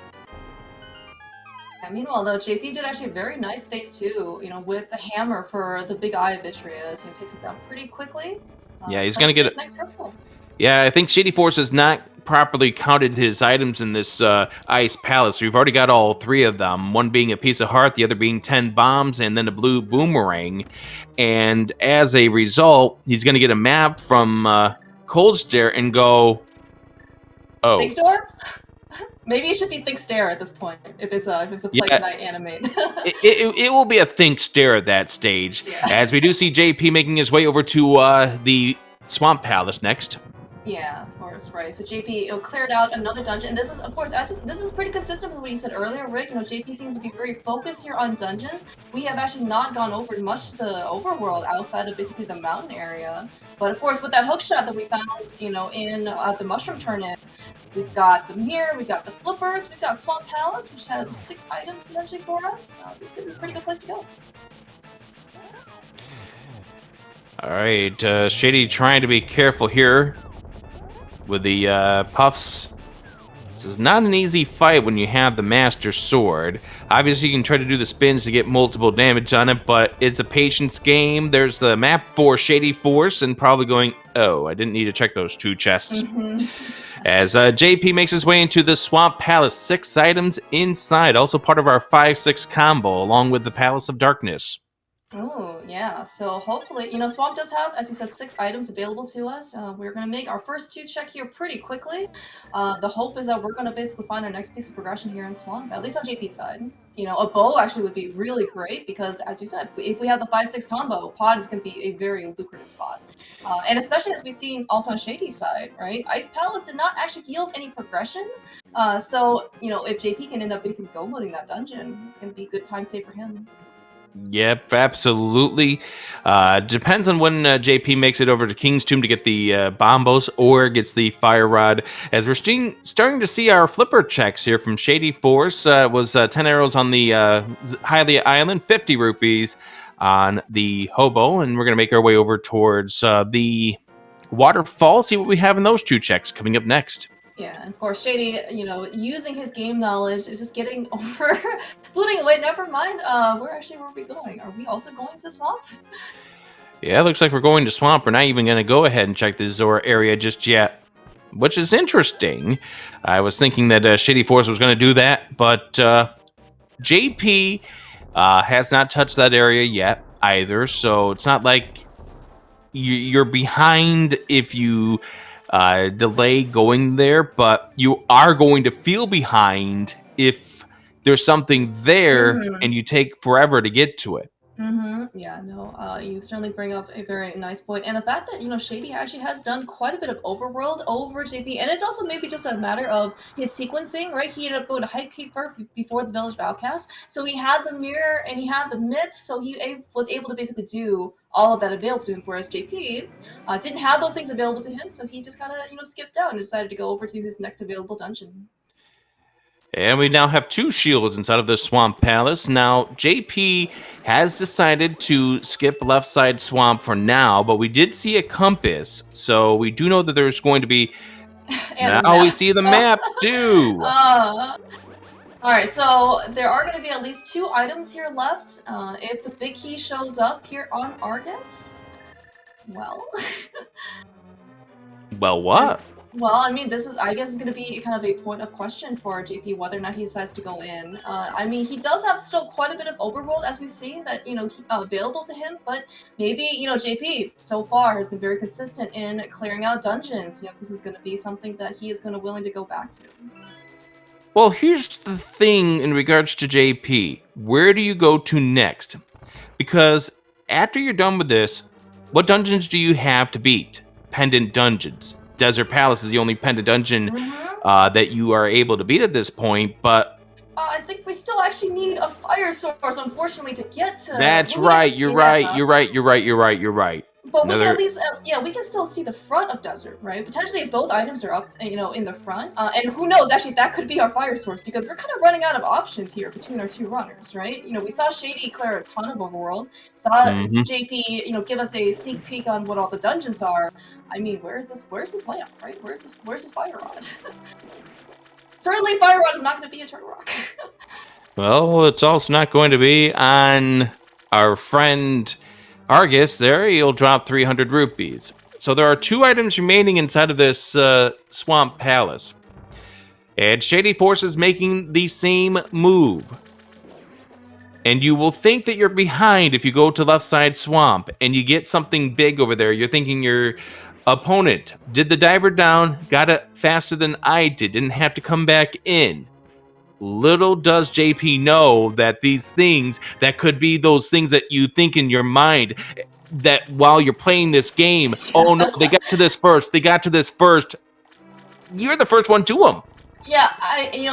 Meanwhile, though, JP did actually a very nice phase 2, you know, with the hammer for the big eye of Vitreous. He takes it down pretty quickly. Yeah, he's gonna get it. Next crystal. Yeah, I think Shady Force has not properly counted his items in this ice palace. We've already got all 3 of them, one being a piece of heart, the other being 10 bombs, and then a blue boomerang. And as a result, he's going to get a map from Cold Stare and go, oh. Think door? Maybe it should be Think Stare at this point, if it's a Plague Yeah. Knight animate. It will be a think stare at that stage, Yeah. as we do see JP making his way over to the Swamp Palace next. Yeah, of course, right. So JP cleared out another dungeon, and this is, of course, this is pretty consistent with what you said earlier, Rick. You know, JP seems to be very focused here on dungeons. We have actually not gone over much the overworld outside of basically the mountain area. But of course, with that hook shot that we found, you know, in the mushroom turn-in, we've got the Mire, we've got the flippers, we've got Swamp Palace, which has 6 items potentially for us. This could be a pretty good place to go. All right, Shady trying to be careful here with the puffs. This is not an easy fight when you have the Master Sword. Obviously, you can try to do the spins to get multiple damage on it, but it's a patience game. There's the map for Shady Force, and probably going, oh, I didn't need to check those 2 chests. As JP makes his way into the Swamp Palace, 6 items inside, also part of our 5-6 combo, along with the Palace of Darkness. Oh, yeah. So hopefully, you know, Swamp does have, as you said, 6 items available to us. We're going to make our first 2 check here pretty quickly. The hope is that we're going to basically find our next piece of progression here in Swamp, at least on JP's side. You know, a bow actually would be really great because, as you said, if we have the 5-6 combo, pod is going to be a very lucrative spot. And especially as we've seen also on Shady's side, right? Ice Palace did not actually yield any progression. So, you know, if JP can end up basically go-loading that dungeon, it's going to be a good time save for him. Yep, absolutely. Depends on when JP makes it over to King's Tomb to get the bombos or gets the fire rod. As we're starting to see our flipper checks here from Shady Force. It was 10 arrows on the Hylia Island, 50 rupees on the hobo, and we're going to make our way over towards the waterfall, see what we have in those 2 checks coming up next. Yeah, and of course, Shady, you know, using his game knowledge is just getting over, floating away. Never mind. Where are we going? Are we also going to Swamp? Yeah, it looks like we're going to Swamp. We're not even going to go ahead and check the Zora area just yet, which is interesting. I was thinking that Shady Force was going to do that, but JP has not touched that area yet either, so it's not like you're behind if you delay going there, but you are going to feel behind if there's something there and you take forever to get to it. Yeah, no, you certainly bring up a very nice point. And the fact that, you know, Shady actually has done quite a bit of overworld over JP, and it's also maybe just a matter of his sequencing, right? He ended up going to Hypekeeper before the Village of Outcasts. So he had the Mirror and he had the Mitts, so he was able to basically do all of that available to him, whereas JP didn't have those things available to him, so he just kind of, you know, skipped out and decided to go over to his next available dungeon. And we now have 2 shields inside of the Swamp Palace. Now, JP has decided to skip left side swamp for now, but we did see a compass, so we do know that there's going to be... now we see the map, too! Alright, so there are going to be at least 2 items here left. If the big key shows up here on Argus, well... well, what? Well, I mean, this is, I guess, going to be kind of a point of question for JP, whether or not he decides to go in. I mean, he does have still quite a bit of overworld, as we've seen, that, you know, available to him, but maybe, you know, JP, so far, has been very consistent in clearing out dungeons. You know, this is going to be something that he is going to willing to go back to. Well, here's the thing in regards to JP. Where do you go to next? Because after you're done with this, what dungeons do you have to beat? Pendant dungeons. Desert Palace is the only pendant dungeon that you are able to beat at this point, but... I think we still actually need a fire source, unfortunately, to get to... That's right, you're right. But we can at least, yeah, we can still see the front of Desert, right? Potentially if both items are up, you know, in the front. And who knows, actually, that could be our fire source, because we're kind of running out of options here between our 2 runners, right? You know, we saw Shady clear a ton of overworld, saw JP, you know, give us a sneak peek on what all the dungeons are. I mean, where's this lamp, right? Where's this fire rod? Certainly fire rod is not going to be a Turtle Rock. Well, it's also not going to be on our friend... Argus, there, he'll drop 300 rupees. So there are 2 items remaining inside of this Swamp Palace. And Shady Force is making the same move. And you will think that you're behind if you go to left side swamp and you get something big over there. You're thinking your opponent did the diver down, got it faster than I did, didn't have to come back in. Little does JP know that these things that could be those things that you think in your mind that while you're playing this game, oh no, they got to this first. They got to this first. You're the first one to them. Yeah,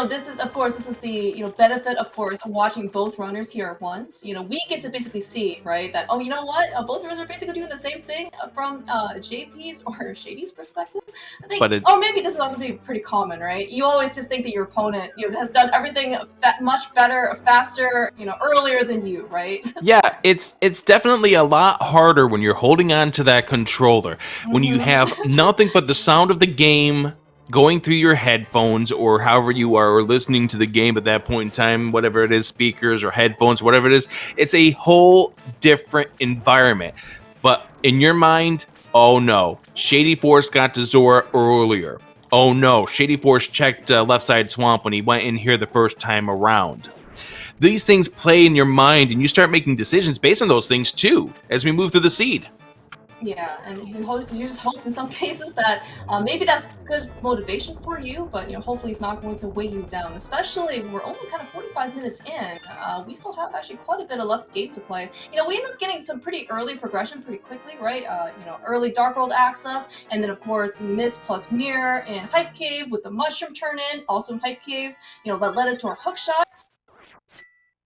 this is, of course, this is the, benefit, of course, of watching both runners here at once. We get to basically see, right, that, oh, you know what? Both runners are basically doing the same thing from JP's or Shady's perspective. I think, or maybe this is also pretty common, right? You always just think that your opponent, has done everything much better, faster, earlier than you, right? Yeah, it's definitely a lot harder when you're holding on to that controller, when you have nothing but the sound of the game going through your headphones or however you are listening to the game at that point in time, whatever it is, speakers or headphones, whatever it is, it's a whole different environment. But in your mind, oh no, Shady Force got to Zora earlier. Oh no, Shady Force checked left side swamp when he went in here the first time around. These things play in your mind and you start making decisions based on those things too, as we move through the seed. Yeah, and you just hope in some cases that maybe that's good motivation for you, but hopefully it's not going to weigh you down. Especially when we're only kind of 45 minutes in, we still have actually quite a bit of left game to play. We end up getting some pretty early progression pretty quickly, right? Early Dark World access, and then of course Mist plus Mire and Hype Cave with the Mushroom turn-in, also in Hype Cave. That led us to our hook shot.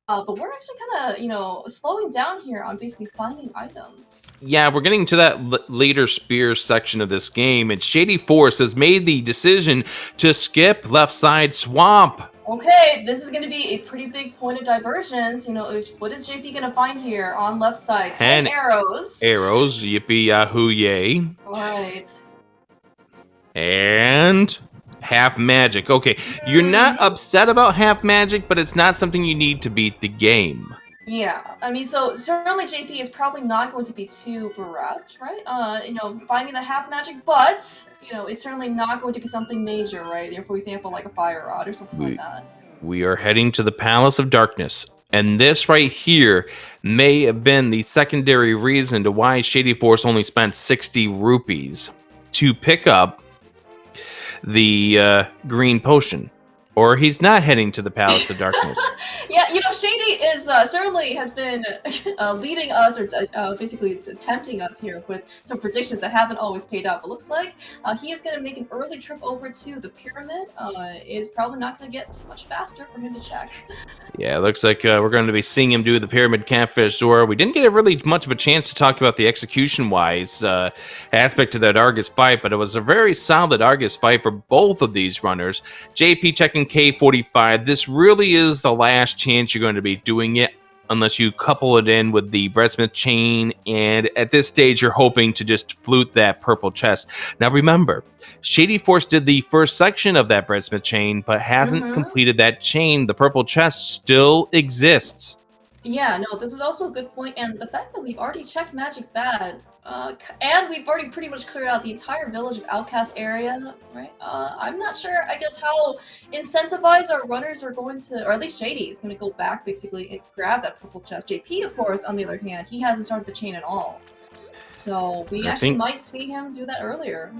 But we're actually kind of, slowing down here on basically finding items. Yeah, we're getting to that later spears section of this game, and Shady Force has made the decision to skip left side swamp. Okay, this is going to be a pretty big point of divergence. What is JP going to find here on left side? 10 arrows. Arrows, yippee yahoo yay. Right. And half magic. Okay, you're not upset about half magic, but it's not something you need to beat the game. Yeah, I mean, so certainly JP is probably not going to be too bereft, right? Finding the half magic, but it's certainly not going to be something major, right? For example, like a fire rod or something like that. We are heading to the Palace of Darkness, and this right here may have been the secondary reason to why Shady Force only spent 60 rupees to pick up the green potion, or he's not heading to the Palace of Darkness. Yeah, Shady is certainly has been leading us or basically tempting us here with some predictions that haven't always paid out. But looks like he is going to make an early trip over to the pyramid. Is probably not going to get too much faster for him to check. Yeah, it looks like we're going to be seeing him do the Pyramid Catfish Zora. We didn't get really much of a chance to talk about the execution-wise aspect to that Argus fight, but it was a very solid Argus fight for both of these runners. JP checking K45. This really is the last chance you're going to be doing it, unless you couple it in with the Breadsmith chain, and at this stage you're hoping to just flute that purple chest. Now remember, Shady Force did the first section of that Breadsmith chain, but hasn't completed that chain. The purple chest still exists. Yeah, no, this is also a good point, and the fact that we've already checked Magic Bad, and we've already pretty much cleared out the entire village of Outcast area, right? I'm not sure, I guess, how incentivized our runners are going to, or at least Shady is going to go back, basically, and grab that purple chest. JP, of course, on the other hand, he hasn't started the chain at all. So we actually might see him do that earlier.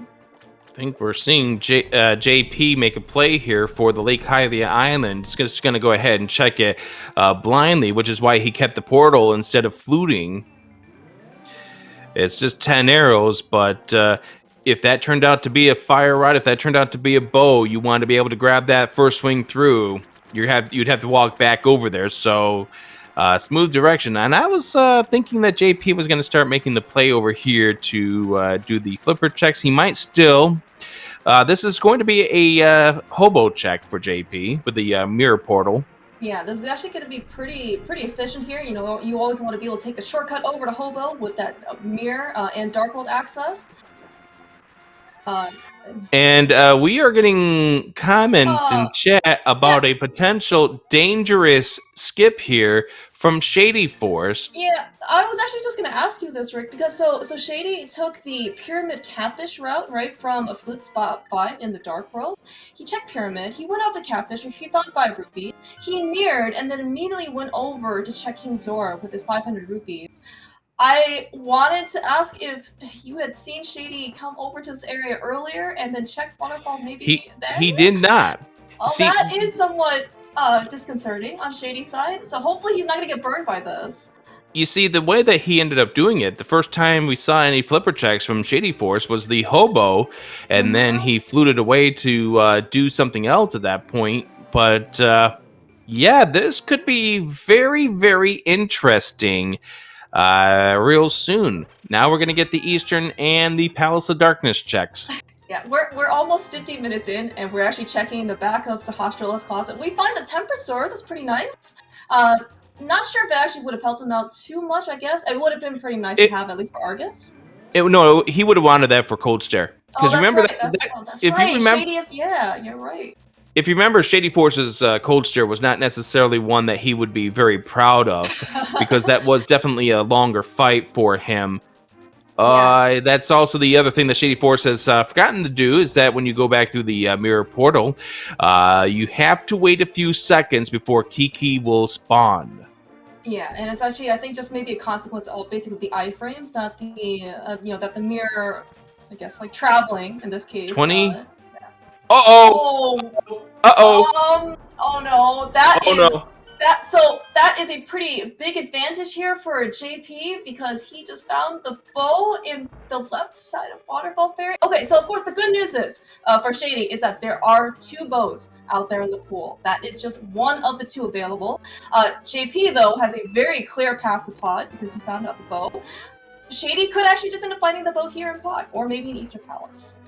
I think we're seeing JP make a play here for the Lake Hylia Island. He's just going to go ahead and check it blindly, which is why he kept the portal instead of fluting. It's just 10 arrows, but if that turned out to be a fire rod, if that turned out to be a bow, you want to be able to grab that first swing through. You'd have to walk back over there, so smooth direction. And I was thinking that JP was going to start making the play over here to do the flipper checks. He might still. This is going to be a hobo check for JP with the mirror portal. Yeah, this is actually going to be pretty efficient here. You always want to be able to take the shortcut over to Hobo with that mirror and Dark World access. And we are getting comments in Uh, chat about a potential dangerous skip here from Shady Force. Yeah, I was actually just gonna ask you this, Rick, because so Shady took the Pyramid Catfish route, right, from a flute spot 5 in the Dark World. He checked Pyramid, he went out to Catfish, he found 5 rupees, he mirrored, and then immediately went over to check King Zora with his 500 rupees. I wanted to ask if you had seen Shady come over to this area earlier and then check Waterfall maybe then? He did not. Oh, See, that is somewhat disconcerting on Shady's side, so hopefully he's not gonna get burned by this. you see, the way that he ended up doing it, the first time we saw any flipper checks from Shady Force was the hobo, and then he fluted away to do something else at that point. But yeah, this could be very, very interesting real soon. Now we're going to get the Eastern and the Palace of Darkness checks. Yeah, we're almost 15 minutes in, and we're actually checking the back of Sahasrala's closet. We find a temper sword that's pretty nice. Not sure if it actually would have helped him out too much, I guess. It would have been pretty nice to have, at least for Argus. No, he would have wanted that for Cold Stare. Because remember right. That's if right. you remember, Shady is, yeah, you're right. If you remember, Shady Force's Cold Stare was not necessarily one that he would be very proud of, because that was definitely a longer fight for him. That's also the other thing that Shady Force has forgotten to do, is that when you go back through the Mire portal, you have to wait a few seconds before Kiki will spawn. Yeah, and it's actually, I think, just maybe a consequence of basically the iframes that the that the Mire, I guess, like traveling in this case. 20. Oh no, that is a pretty big advantage here for JP, because he just found the bow in the left side of Waterfall Ferry. Okay, so of course the good news is for Shady is that there are 2 bows out there in the pool. That is just one of the 2 available. JP though has a very clear path to Pod because he found out the bow. Shady could actually just end up finding the bow here in Pod, or maybe in Eastern Palace.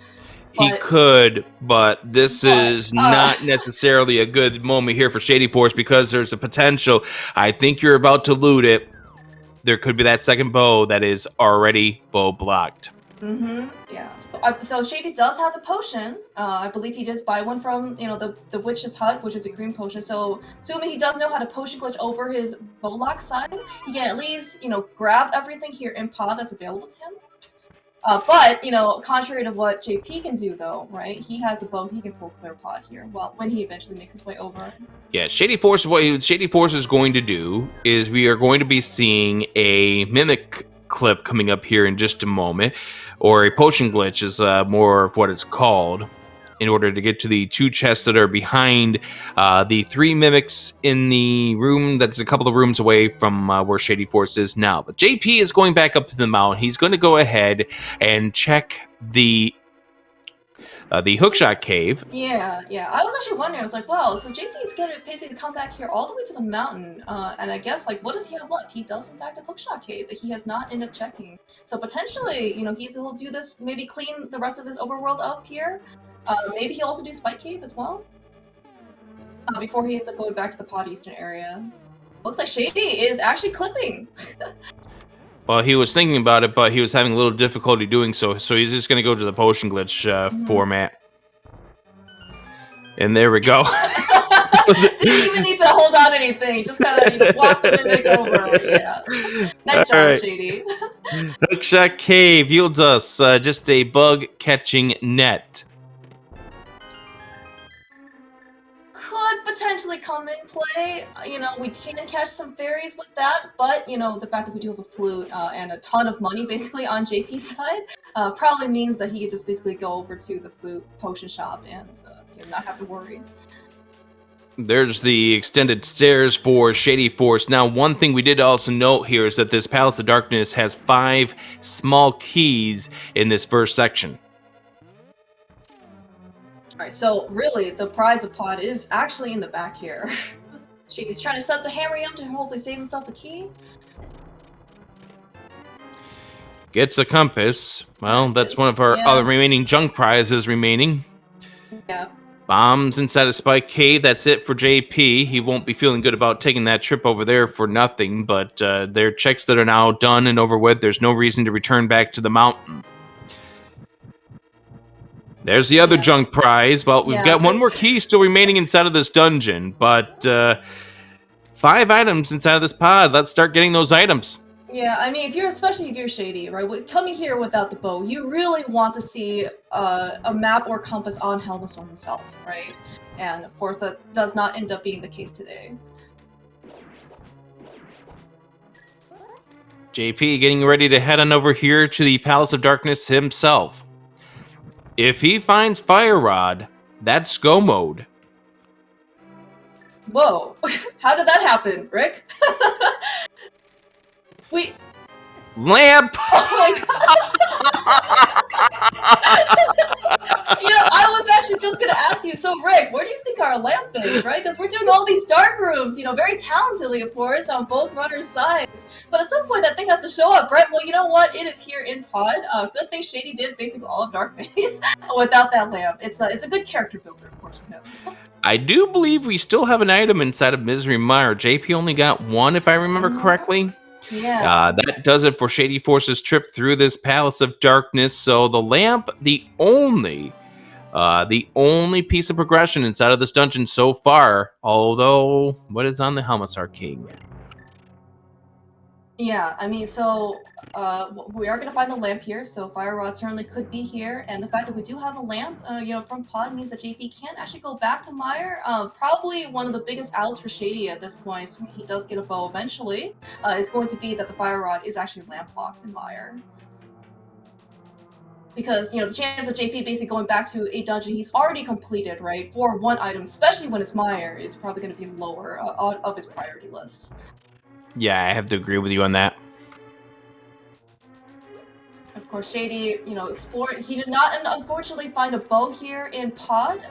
He could, but this is not necessarily a good moment here for Shady Force, because there's a potential. I think you're about to loot it. There could be that second bow that is already bow blocked. Yeah. So Shady does have a potion. I believe he does buy one from the witch's hut, which is a green potion. So assuming he does know how to potion glitch over his bow lock side, he can at least grab everything here in Pod that's available to him. But, contrary to what JP can do, though, right? He has a bow, he can full clear Pod here. Well, when he eventually makes his way over. Yeah, Shady Force, what Shady Force is going to do is we are going to be seeing a mimic clip coming up here in just a moment, or a potion glitch is more of what it's called, in order to get to the 2 chests that are behind the 3 mimics in the room that's a couple of rooms away from where Shady Force is now. But JP is going back up to the mountain. He's going to go ahead and check the hookshot cave. Yeah. I was actually wondering, I was like, well, so JP is going to basically come back here all the way to the mountain, and I guess, like, what does he have left? He does, in fact, have hookshot cave that he has not ended up checking. So potentially, he'll do this, maybe clean the rest of his overworld up here. Maybe he'll also do Spike Cave as well, before he ends up going back to the Pod Eastern area. Looks like Shady is actually clipping. Well, he was thinking about it, but he was having a little difficulty doing so, so he's just going to go to the potion glitch format. And there we go. Didn't even need to hold on anything, just kind of walk the mimic over. Yeah. Nice job, Shady. Hookshot Cave yields us just a bug-catching net. Could potentially come in play. We can catch some fairies with that, but the fact that we do have a flute and a ton of money basically on JP's side probably means that he could just basically go over to the flute potion shop and not have to worry. There's the extended stairs for Shady Force. Now, one thing we did also note here is that this Palace of Darkness has 5 small keys in this first section. Alright, so really, the prize of Pod is actually in the back here. Shady's trying to set the hammer to hopefully save himself a key. Gets a compass. Well, that's one of our other remaining junk prizes remaining. Yeah. Bombs inside a Spike Cave. That's it for JP. He won't be feeling good about taking that trip over there for nothing, but they're checks that are now done and over with. There's no reason to return back to the mountain. There's the other junk prize. Well, we've got one more this- key still remaining inside of this dungeon, but 5 items inside of this pod. Let's start getting those items. Yeah, I mean, especially if you're Shady, right? Coming here without the bow, you really want to see a map or compass on Helmasaur himself, right? And of course, that does not end up being the case today. JP getting ready to head on over here to the Palace of Darkness himself. If he finds Fire Rod, that's go mode. Whoa, how did that happen, Rick? Wait. Lamp! Oh my god! You know, I was actually just gonna ask you, so Rick, where do you think our lamp is, right? Because we're doing all these dark rooms, you know, very talentedly, of course, on both runners' sides. But at some point, that thing has to show up, right? Well, you know what? It is here in Pod. Good thing Shady did basically all of Dark Maze without that lamp. It's a good character builder, of course, for him. I do believe we still have an item inside of Misery Mire. JP only got one, if I remember correctly. Yeah. That does it for Shady Force's trip through this Palace of Darkness. So the lamp, the only piece of progression inside of this dungeon so far. Although, what is on the Helmasaur King? Yeah, I mean, so we are going to find the lamp here, so Fire Rod certainly could be here, and the fact that we do have a lamp, you know, from Pod means that JP can actually go back to Mire. Probably one of the biggest outs for Shady at this point, so he does get a bow eventually, is going to be that the Fire Rod is actually lamp locked in Mire. Because, you know, the chance of JP basically going back to a dungeon he's already completed, right, for one item, especially when it's Mire, is probably going to be lower of his priority list. Yeah, I have to agree with you on that. Of course, Shady, you know, he did not unfortunately find a bow here in Pod,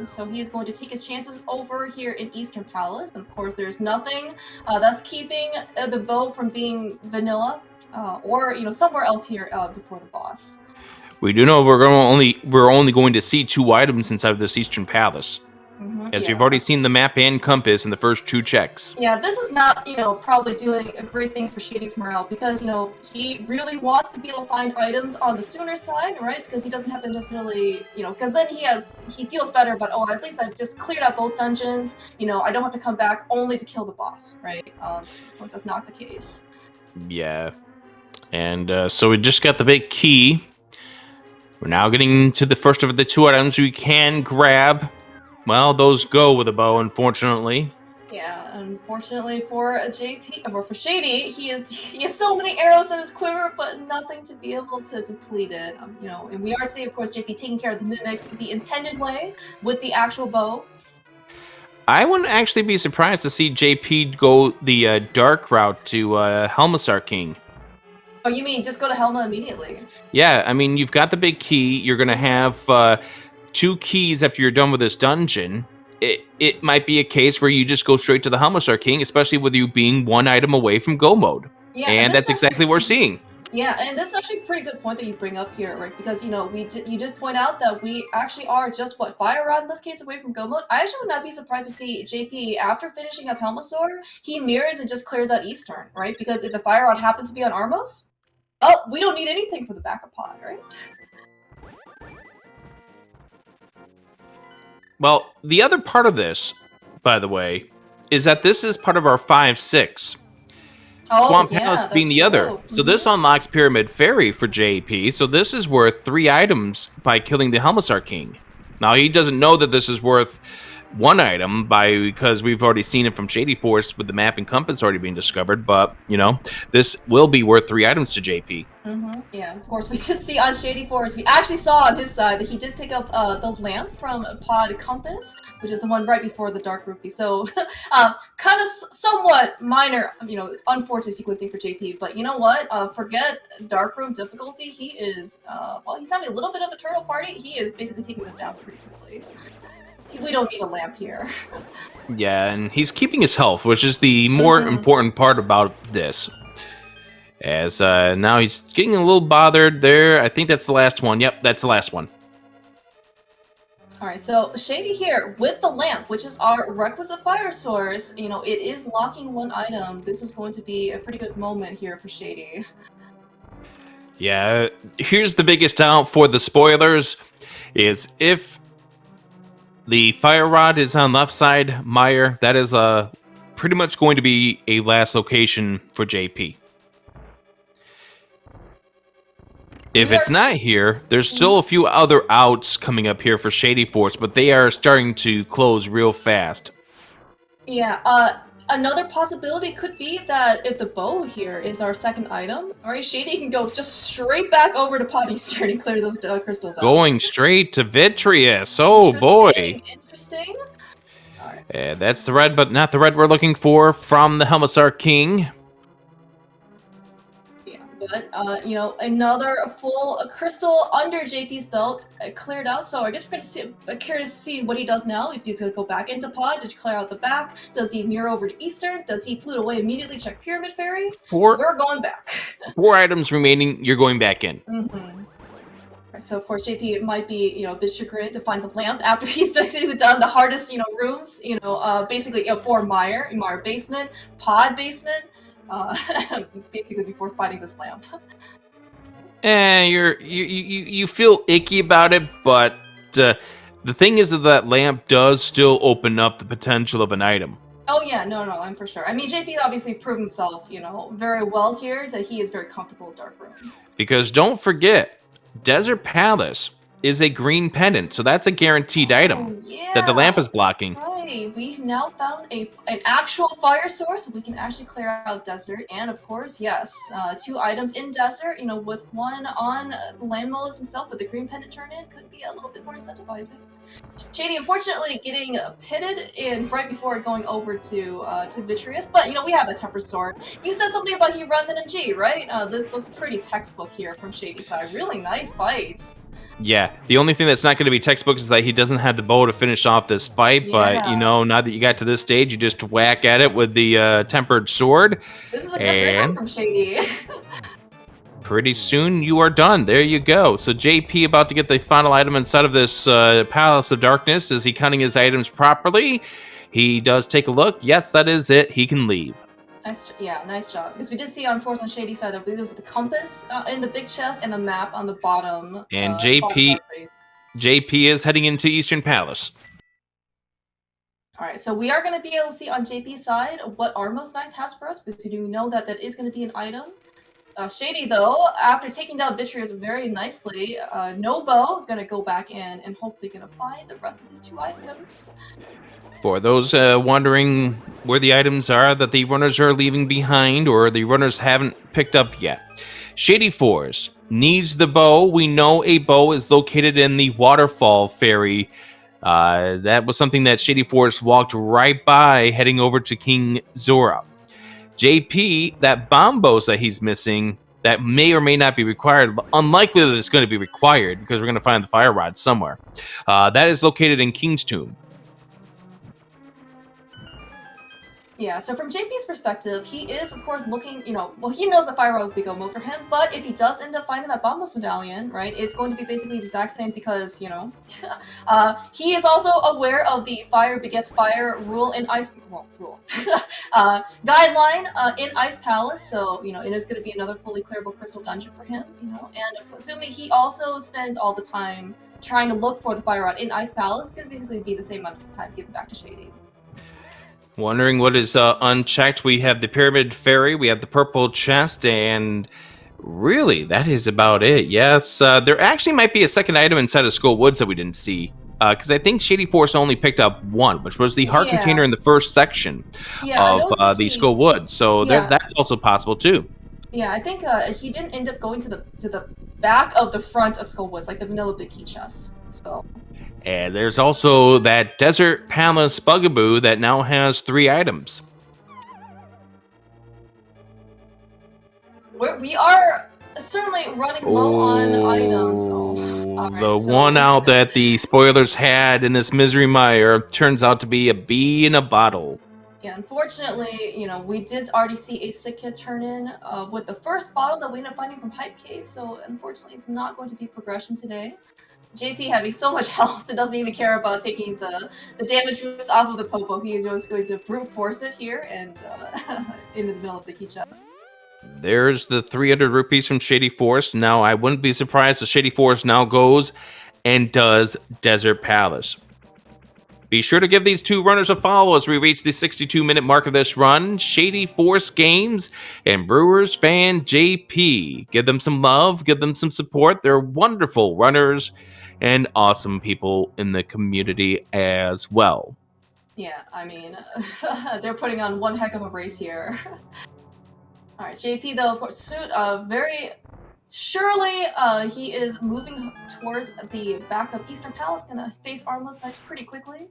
so he is going to take his chances over here in Eastern Palace. And of course, there's nothing that's keeping the bow from being vanilla, or, you know, somewhere else here before the boss. We do know we're only going to see 2 items inside of this Eastern Palace. As we've already seen the map and compass in the first 2 checks. Yeah, this is not, you know, probably doing great things for Shady's morale, because, you know, he really wants to be able to find items on the sooner side, right? Because he doesn't have to necessarily, you know, because then he feels better about, oh, at least I've just cleared out both dungeons, you know, I don't have to come back only to kill the boss, right? Of course, that's not the case. Yeah. And so we just got the big key. We're now getting to the first of the 2 items we can grab. Well, those go with a bow, unfortunately. Yeah, unfortunately for JP, or for Shady, he has so many arrows in his quiver, but nothing to be able to deplete it. You know, and we are seeing, of course, JP taking care of the mimics the intended way with the actual bow. I wouldn't actually be surprised to see JP go the dark route to Helmasaur King. Oh, you mean just go to Helma immediately? Yeah, I mean, you've got the big key. You're going to have 2 keys after you're done with this dungeon. It might be a case where you just go straight to the Helmasaur King, especially with you being 1 item away from go mode. Yeah, and that's exactly what we're seeing. Yeah, and this is actually a pretty good point that you bring up here, right? Because, you know, you did point out that we actually are just, what, Fire Rod in this case away from go mode? I actually would not be surprised to see JP, after finishing up Helmasaur, he mirrors and just clears out Eastern, right? Because if the Fire Rod happens to be on Armos, oh, we don't need anything for the backup pod, right? Well, the other part of this, by the way, is that this is part of our 5-6. Swamp Palace being the other. So this unlocks Pyramid Ferry for JP. So this is worth 3 items by killing the Helmasaur King. Now, he doesn't know that this is worth 1 item because we've already seen it from Shady Force with the map and compass already being discovered. But, you know, this will be worth 3 items to JP. Yeah, of course, we did see on Shady Force, we actually saw on his side that he did pick up the lamp from Pod Compass, which is the one right before the Dark Rupee. So, kind of somewhat minor, you know, unfortunate sequencing for JP. But you know what? Forget Dark Room difficulty. He is, well, he's having a little bit of a turtle party. He is basically taking them down pretty quickly. We don't need a lamp here. Yeah, and he's keeping his health, which is the more important part about this. As now he's getting a little bothered there. I think that's the last one. Yep, that's the last one. Alright, so Shady here with the lamp, which is our requisite fire source. You know, it is locking 1 item. This is going to be a pretty good moment here for Shady. Yeah, here's the biggest out for the spoilers. is if the fire rod is on left side, Mire, that is pretty much going to be a last location for JP. If it's not here, there's still a few other outs coming up here for Shady Force, but they are starting to close real fast. Yeah, another possibility could be that if the bow here is our second item, alright, Shady can go just straight back over to Pot Eastern and clear those crystals out. Going straight to Vitreous. Oh boy. Interesting. Alright. That's the red, but not the red we're looking for from the Helmisar King. But, you know, another full crystal under JP's belt cleared out. So I guess we're curious to see what he does now. If he's going to go back into pod, did he clear out the back? Does he mirror over to Eastern? Does he flute away immediately, check Pyramid Fairy? We're going back. 4 items remaining, you're going back in. So, of course, JP might be, you know, a bit chagrined to find the lamp after he's done the hardest, you know, rooms, you know, basically, you know, for Mire basement, pod basement. Basically before fighting this lamp. You feel icky about it, but the thing is that lamp does still open up the potential of an item. Oh yeah, no, I'm for sure. I mean, JP obviously proved himself, you know, very well here, that he is very comfortable with dark rooms. Because don't forget, Desert Palace is a green pendant, so that's a guaranteed item that the lamp is blocking. Right, we now found an actual fire source. We can actually clear out desert, and of course, yes, 2 items in desert. You know, with one on the landmolus himself, with the green pendant turn in, could be a little bit more incentivizing. Shady, unfortunately, getting pitted in right before going over to Vitreous, but you know we have the Temper Sword. You said something about he runs NMG, right? This looks pretty textbook here from Shady's side. Really nice fights. Yeah, the only thing that's not going to be textbook is that he doesn't have the bow to finish off this fight, but, you know, now that you got to this stage, you just whack at it with the tempered sword. This is a good rhythm from Shady. Pretty soon, you are done. There you go. So JP about to get the final item inside of this Palace of Darkness. Is he cutting his items properly? He does take a look. Yes, that is it. He can leave. Nice job. Because we did see on Force on Shady side, I believe there was the compass in the big chest and the map on the bottom. And JP is heading into Eastern Palace. Alright, so we are going to be able to see on JP's side what our Most Nice has for us, because we do know that that is going to be an item. Shady, though, after taking down Vitreous very nicely, no bow, gonna go back in and hopefully gonna find the rest of his 2 items. For those wondering where the items are that the runners are leaving behind or the runners haven't picked up yet, Shady Force needs the bow. We know a bow is located in the Waterfall Ferry. That was something that Shady Force walked right by heading over to King Zora. JP, that bombos that he's missing, that may or may not be required, unlikely that it's going to be required because we're going to find the fire rod somewhere. That is located in King's Tomb. Yeah, so from JP's perspective, he is, of course, looking, you know, well, he knows the fire rod would be go move for him, but if he does end up finding that bombos medallion, right, it's going to be basically the exact same because, you know, he is also aware of the fire begets fire rule in Ice, guideline in Ice Palace, so, you know, it is going to be another fully clearable crystal dungeon for him, you know, and assuming he also spends all the time trying to look for the fire rod in Ice Palace, it's going to basically be the same amount of time given back to Shady. Wondering what is unchecked. We have the Pyramid Fairy, we have the purple chest, and really, that is about it. Yes, there actually might be a second item inside of Skull Woods that we didn't see. Because I think Shady Force only picked up one, which was the heart container in the first section of the Skull Woods. So that's also possible too. Yeah, I think he didn't end up going to the back of the front of Skull Woods, like the vanilla big key chest. So. And there's also that Desert Palace Bugaboo that now has 3 items. We are certainly running low on items. One out that the spoilers had in this Misery Mire turns out to be a bee in a bottle. Yeah, unfortunately, you know, we did already see a sick kid turn in with the first bottle that we ended up finding from Hype Cave, so unfortunately it's not going to be progression today. JP having so much health and doesn't even care about taking the damage boost off of the Popo. He is just going to brute force it here and into the middle of the key chest. There's the 300 rupees from Shady Force. Now, I wouldn't be surprised if Shady Force now goes and does Desert Palace. Be sure to give these two runners a follow as we reach the 62-minute mark of this run. Shady Force Games and Brewers fan JP. Give them some love, give them some support. They're wonderful runners and awesome people in the community as well. Yeah, I mean, they're putting on one heck of a race here. All right, JP though, of course, suit very surely he is moving towards the back of Eastern Palace, gonna face Armless Knights pretty quickly.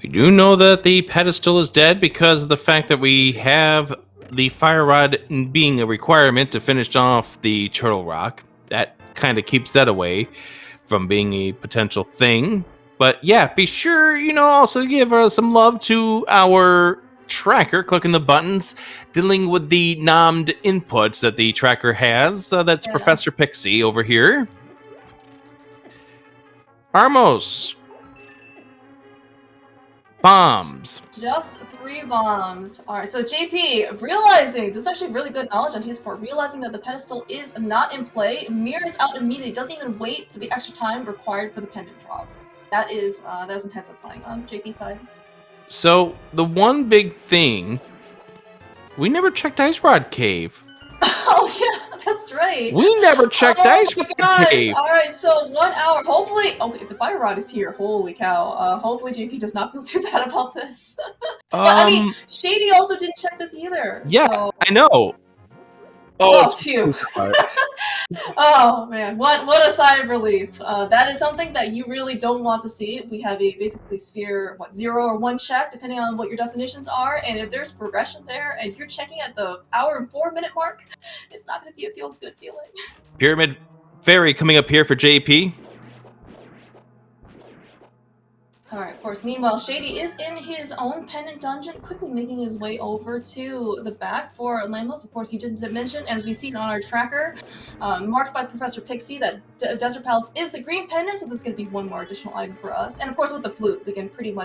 We do know that the pedestal is dead because of the fact that we have the fire rod being a requirement to finish off the Turtle Rock. That kind of keeps that away from being a potential thing. But yeah, be sure, also give some love to our tracker, clicking the buttons, dealing with the nommed inputs that the tracker has. That's Professor Pixie over here. Armos. Bombs. Just 3 bombs. Alright, so JP, realizing, this is actually really good knowledge on his part, realizing that the pedestal is not in play, Mire's out immediately, doesn't even wait for the extra time required for the pendant drop. That is some heads up playing on JP's side. So, the one big thing, we never checked Ice Rod Cave. Oh yeah, that's right. We never checked Ice Rod Cave. Alright, so 1 hour. Hopefully, if the fire rod is here, holy cow. Hopefully JP does not feel too bad about this. But I mean, Shady also didn't check this either. Yeah, so... I know. Oh, phew. Oh man, what a sigh of relief. That is something that you really don't want to see. We have a basically sphere, 0 or 1 check, depending on what your definitions are, and if there's progression there and you're checking at the hour and 4-minute mark, it's not going to be a feels good feeling. Pyramid Fairy coming up here for JP. Alright, of course, meanwhile, Shady is in his own pendant dungeon, quickly making his way over to the back for Lamos. Of course, you did mention, as we've seen on our tracker, marked by Professor Pixie, that Desert Palace is the green pendant, so this is going to be 1 more additional item for us. And of course, with the flute, we can pretty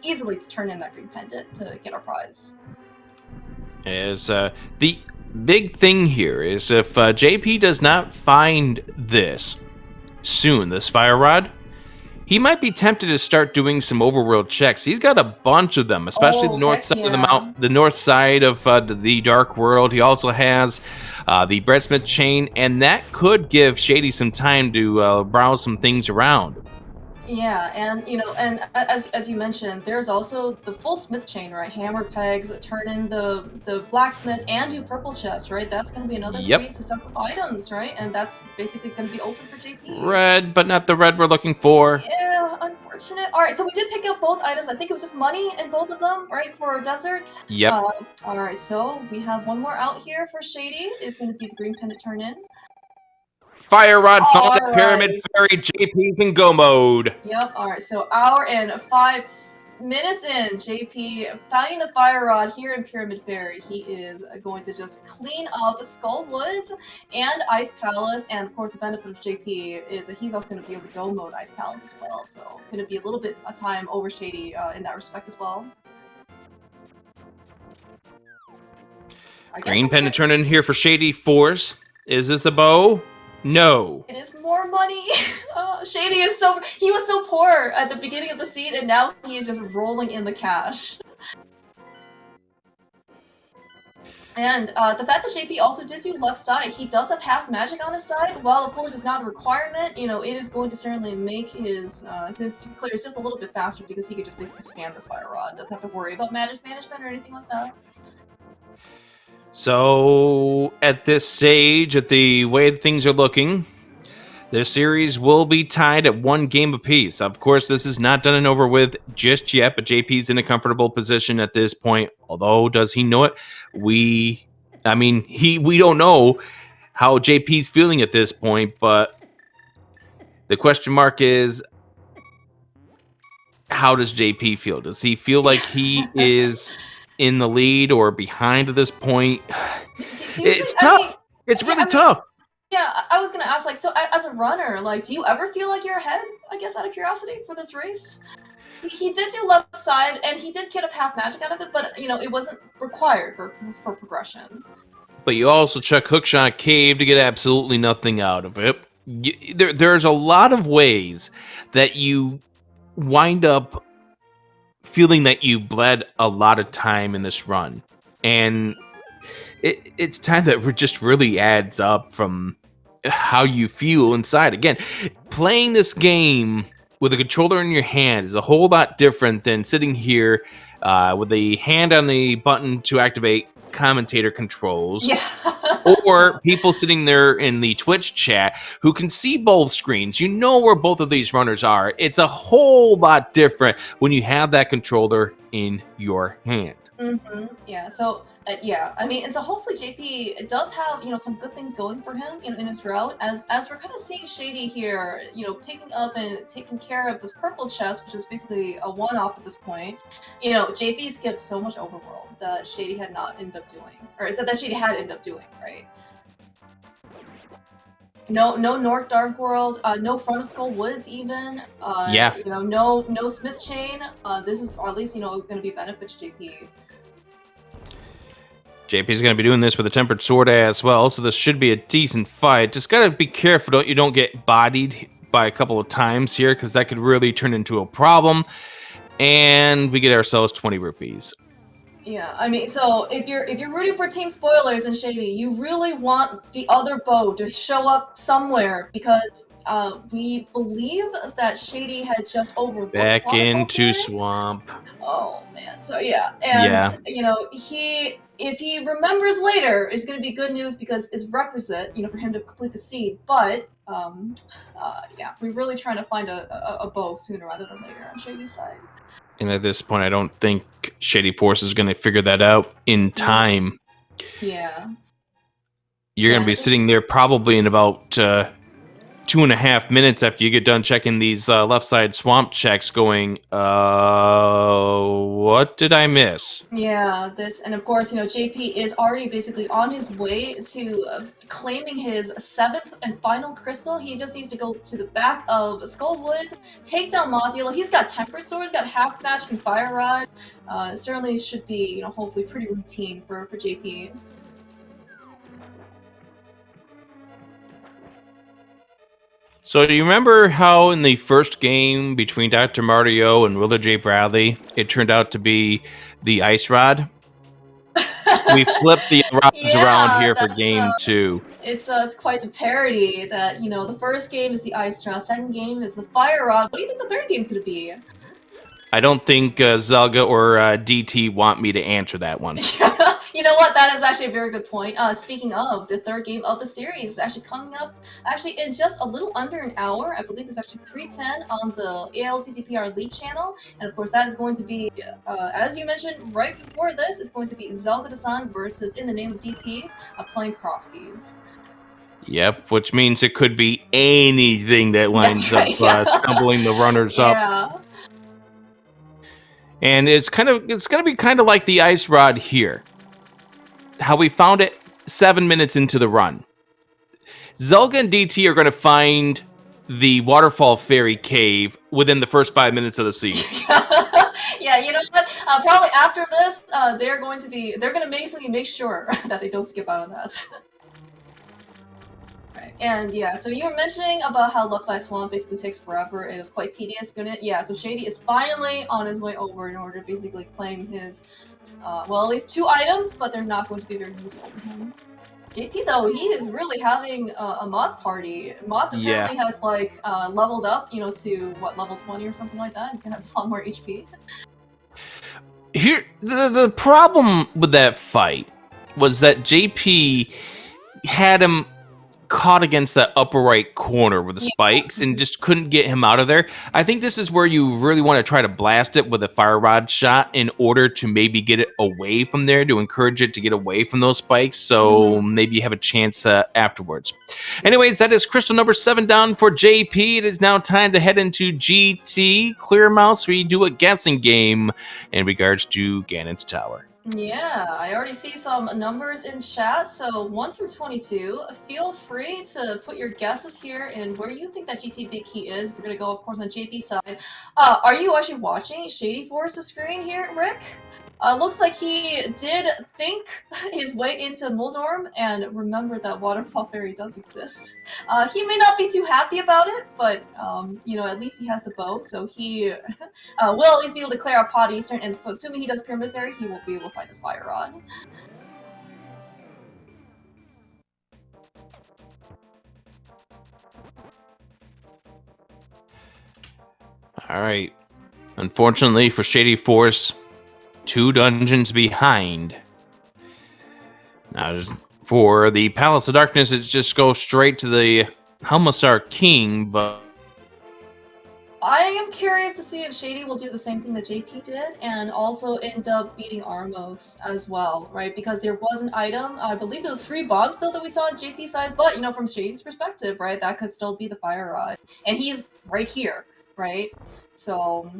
easily turn in that green pendant to get our prize. As the big thing here is if JP does not find this soon, this fire rod, he might be tempted to start doing some overworld checks. He's got a bunch of them, especially the north side of the north side of the Dark World. He also has the Breadsmith chain, and that could give Shady some time to browse some things around. Yeah, and and as you mentioned, there's also the full smith chain, right? Hammer pegs, turn in the blacksmith, and do purple chest, right? That's going to be another 3 successful items, right? And that's basically going to be open for JP. Red, but not the red we're looking for. Yeah, unfortunate. All right, so we did pick up both items. I think it was just money in both of them, right? For desert. Yep. All right, so we have 1 more out here for Shady. Is going to be the green pendant turn in. Fire Rod found the Pyramid Fairy. JP's in go mode. Yep, alright, so hour and 5 minutes in, JP finding the Fire Rod here in Pyramid Fairy. He is going to just clean up Skull Woods and Ice Palace, and of course the benefit of JP is that he's also going to be able to go mode Ice Palace as well, so going to be a little bit of time over Shady in that respect as well. Green pendant turn in here for Shady Force. Is this a bow? No. It is more money. Shady is he was so poor at the beginning of the scene, and now he is just rolling in the cash. And the fact that JP also did do left side, he does have half magic on his side. While of course it's not a requirement, it is going to certainly make his clears just a little bit faster because he could just basically spam this fire rod. Doesn't have to worry about magic management or anything like that. So, at this stage, at the way things are looking, the series will be tied at 1 game apiece. Of course, this is not done and over with just yet, but JP's in a comfortable position at this point. Although, does he know it? We don't know how JP's feeling at this point, but the question mark is, how does JP feel? Does he feel like he is in the lead or behind at this point? It's tough. It's really tough. Yeah, I was gonna ask, so as a runner, do you ever feel like you're ahead, I guess, out of curiosity, for this race? He did do left side, and he did get a half magic out of it, but, it wasn't required for progression. but you also check Hookshot Cave to get absolutely nothing out of it. There's a lot of ways that you wind up feeling that you bled a lot of time in this run. And it's time that just really adds up from how you feel inside. Again, playing this game with a controller in your hand is a whole lot different than sitting here with a hand on the button to activate commentator controls. Yeah. Or people sitting there in the Twitch chat who can see both screens. You know where both of these runners are. It's a whole lot different when you have that controller in your hand. Yeah. So yeah, I mean, and so hopefully JP does have some good things going for him in his route. As we're kind of seeing Shady here, picking up and taking care of this purple chest, which is basically a one-off at this point. JP skipped so much overworld that Shady had not ended up doing, or is that Shady had ended up doing, right? No North Dark World, no Front of Skull Woods even. Yeah. No Smith Chain. This is at least going to be benefit to JP. JP's going to be doing this with a Tempered Sword as well, so this should be a decent fight. Just got to be careful you don't get bodied by a couple of times here, because that could really turn into a problem. And we get ourselves 20 rupees. Yeah, I mean, so if you're rooting for Team Spoilers and Shady, you really want the other bow to show up somewhere, because we believe that Shady had just overlooked back into there. Swamp. Oh man, so yeah, and if he remembers later, it's going to be good news, because it's requisite, for him to complete the seed. But yeah, we're really trying to find a bow sooner rather than later on Shady's side. And at this point, I don't think Shady Force is going to figure that out in time. Yeah. You're going to be sitting there probably in about 2.5 minutes after you get done checking these left side swamp checks going, what did I miss? Yeah, and of course, JP is already basically on his way to claiming his 7th and final crystal. He just needs to go to the back of Skullwoods, take down Mothula. He's got Tempered Sword, he's got Half Match and Fire Rod. Certainly should be, hopefully pretty routine for JP. So do you remember how in the first game between Dr. Mario and Willa J. Bradley, it turned out to be the Ice Rod? We flipped the rods around here for game 2. It's quite the parody that, the first game is the Ice Rod, second game is the Fire Rod. What do you think the third game's going to be? I don't think Zelga or DT want me to answer that one. You know what? That is actually a very good point. Speaking of, the third game of the series is actually coming up in just a little under an hour. I believe it's actually pre-10 on the ALTTPR League channel. And of course, that is going to be, as you mentioned right before this, is going to be Zelga-san versus In the Name of DT playing cross keys. Yep, which means it could be anything that winds up stumbling the runners up. And it's going to be kind of like the Ice Rod here. How we found it 7 minutes into the run. Zelga and DT are going to find the Waterfall Fairy Cave within the first 5 minutes of the scene. Yeah, you know what? Probably after this, they're going to basically make sure that they don't skip out on that. Right. And yeah, so you were mentioning about how Left Side Swamp basically takes forever. It is quite tedious. Yeah, so Shady is finally on his way over in order to basically claim his well, at least 2 items, but they're not going to be very useful to him. JP, though, he is really having a Moth party. Moth apparently has, leveled up, to, what, level 20 or something like that, and can have a lot more HP. Here, the problem with that fight was that JP had him caught against that upper right corner with the spikes and just couldn't get him out of there. I think this is where you really want to try to blast it with a fire rod shot in order to maybe get it away from there, to encourage it to get away from those spikes, so maybe you have a chance afterwards. Anyways, that is crystal number 7 down for JP. It is now time to head into GT Clearmouth, where you do a guessing game in regards to Ganon's Tower. Yeah, I already see some numbers in chat, so 1 through 22. Feel free to put your guesses here and where you think that GT Big Key is. We're going to go, of course, on JP's side. Are you actually watching Shady Force's screen here, Rick? Looks like he did think his way into Moldorm and remember that Waterfall Fairy does exist. He may not be too happy about it, but you know, at least he has the bow, so he will at least be able to clear out Pod Eastern, and assuming he does Pyramid Fairy, he will be able to find his Fire Rod. All right. Unfortunately for Shady Force, 2 dungeons behind. Now, for the Palace of Darkness, it's just go straight to the Helmasar King, but I am curious to see if Shady will do the same thing that JP did and also end up beating Armos as well, right? Because there was an item, I believe it was 3 bombs though that we saw on JP's side, but you know, from Shady's perspective, right, that could still be the Fire Rod. And he's right here, right? So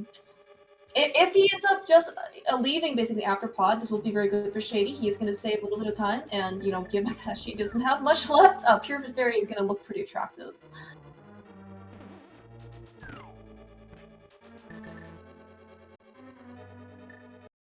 if he ends up just leaving basically after Pod, this will be very good for Shady. He is going to save a little bit of time, and you know, given that Shady doesn't have much left, Pyramid Fairy is going to look pretty attractive.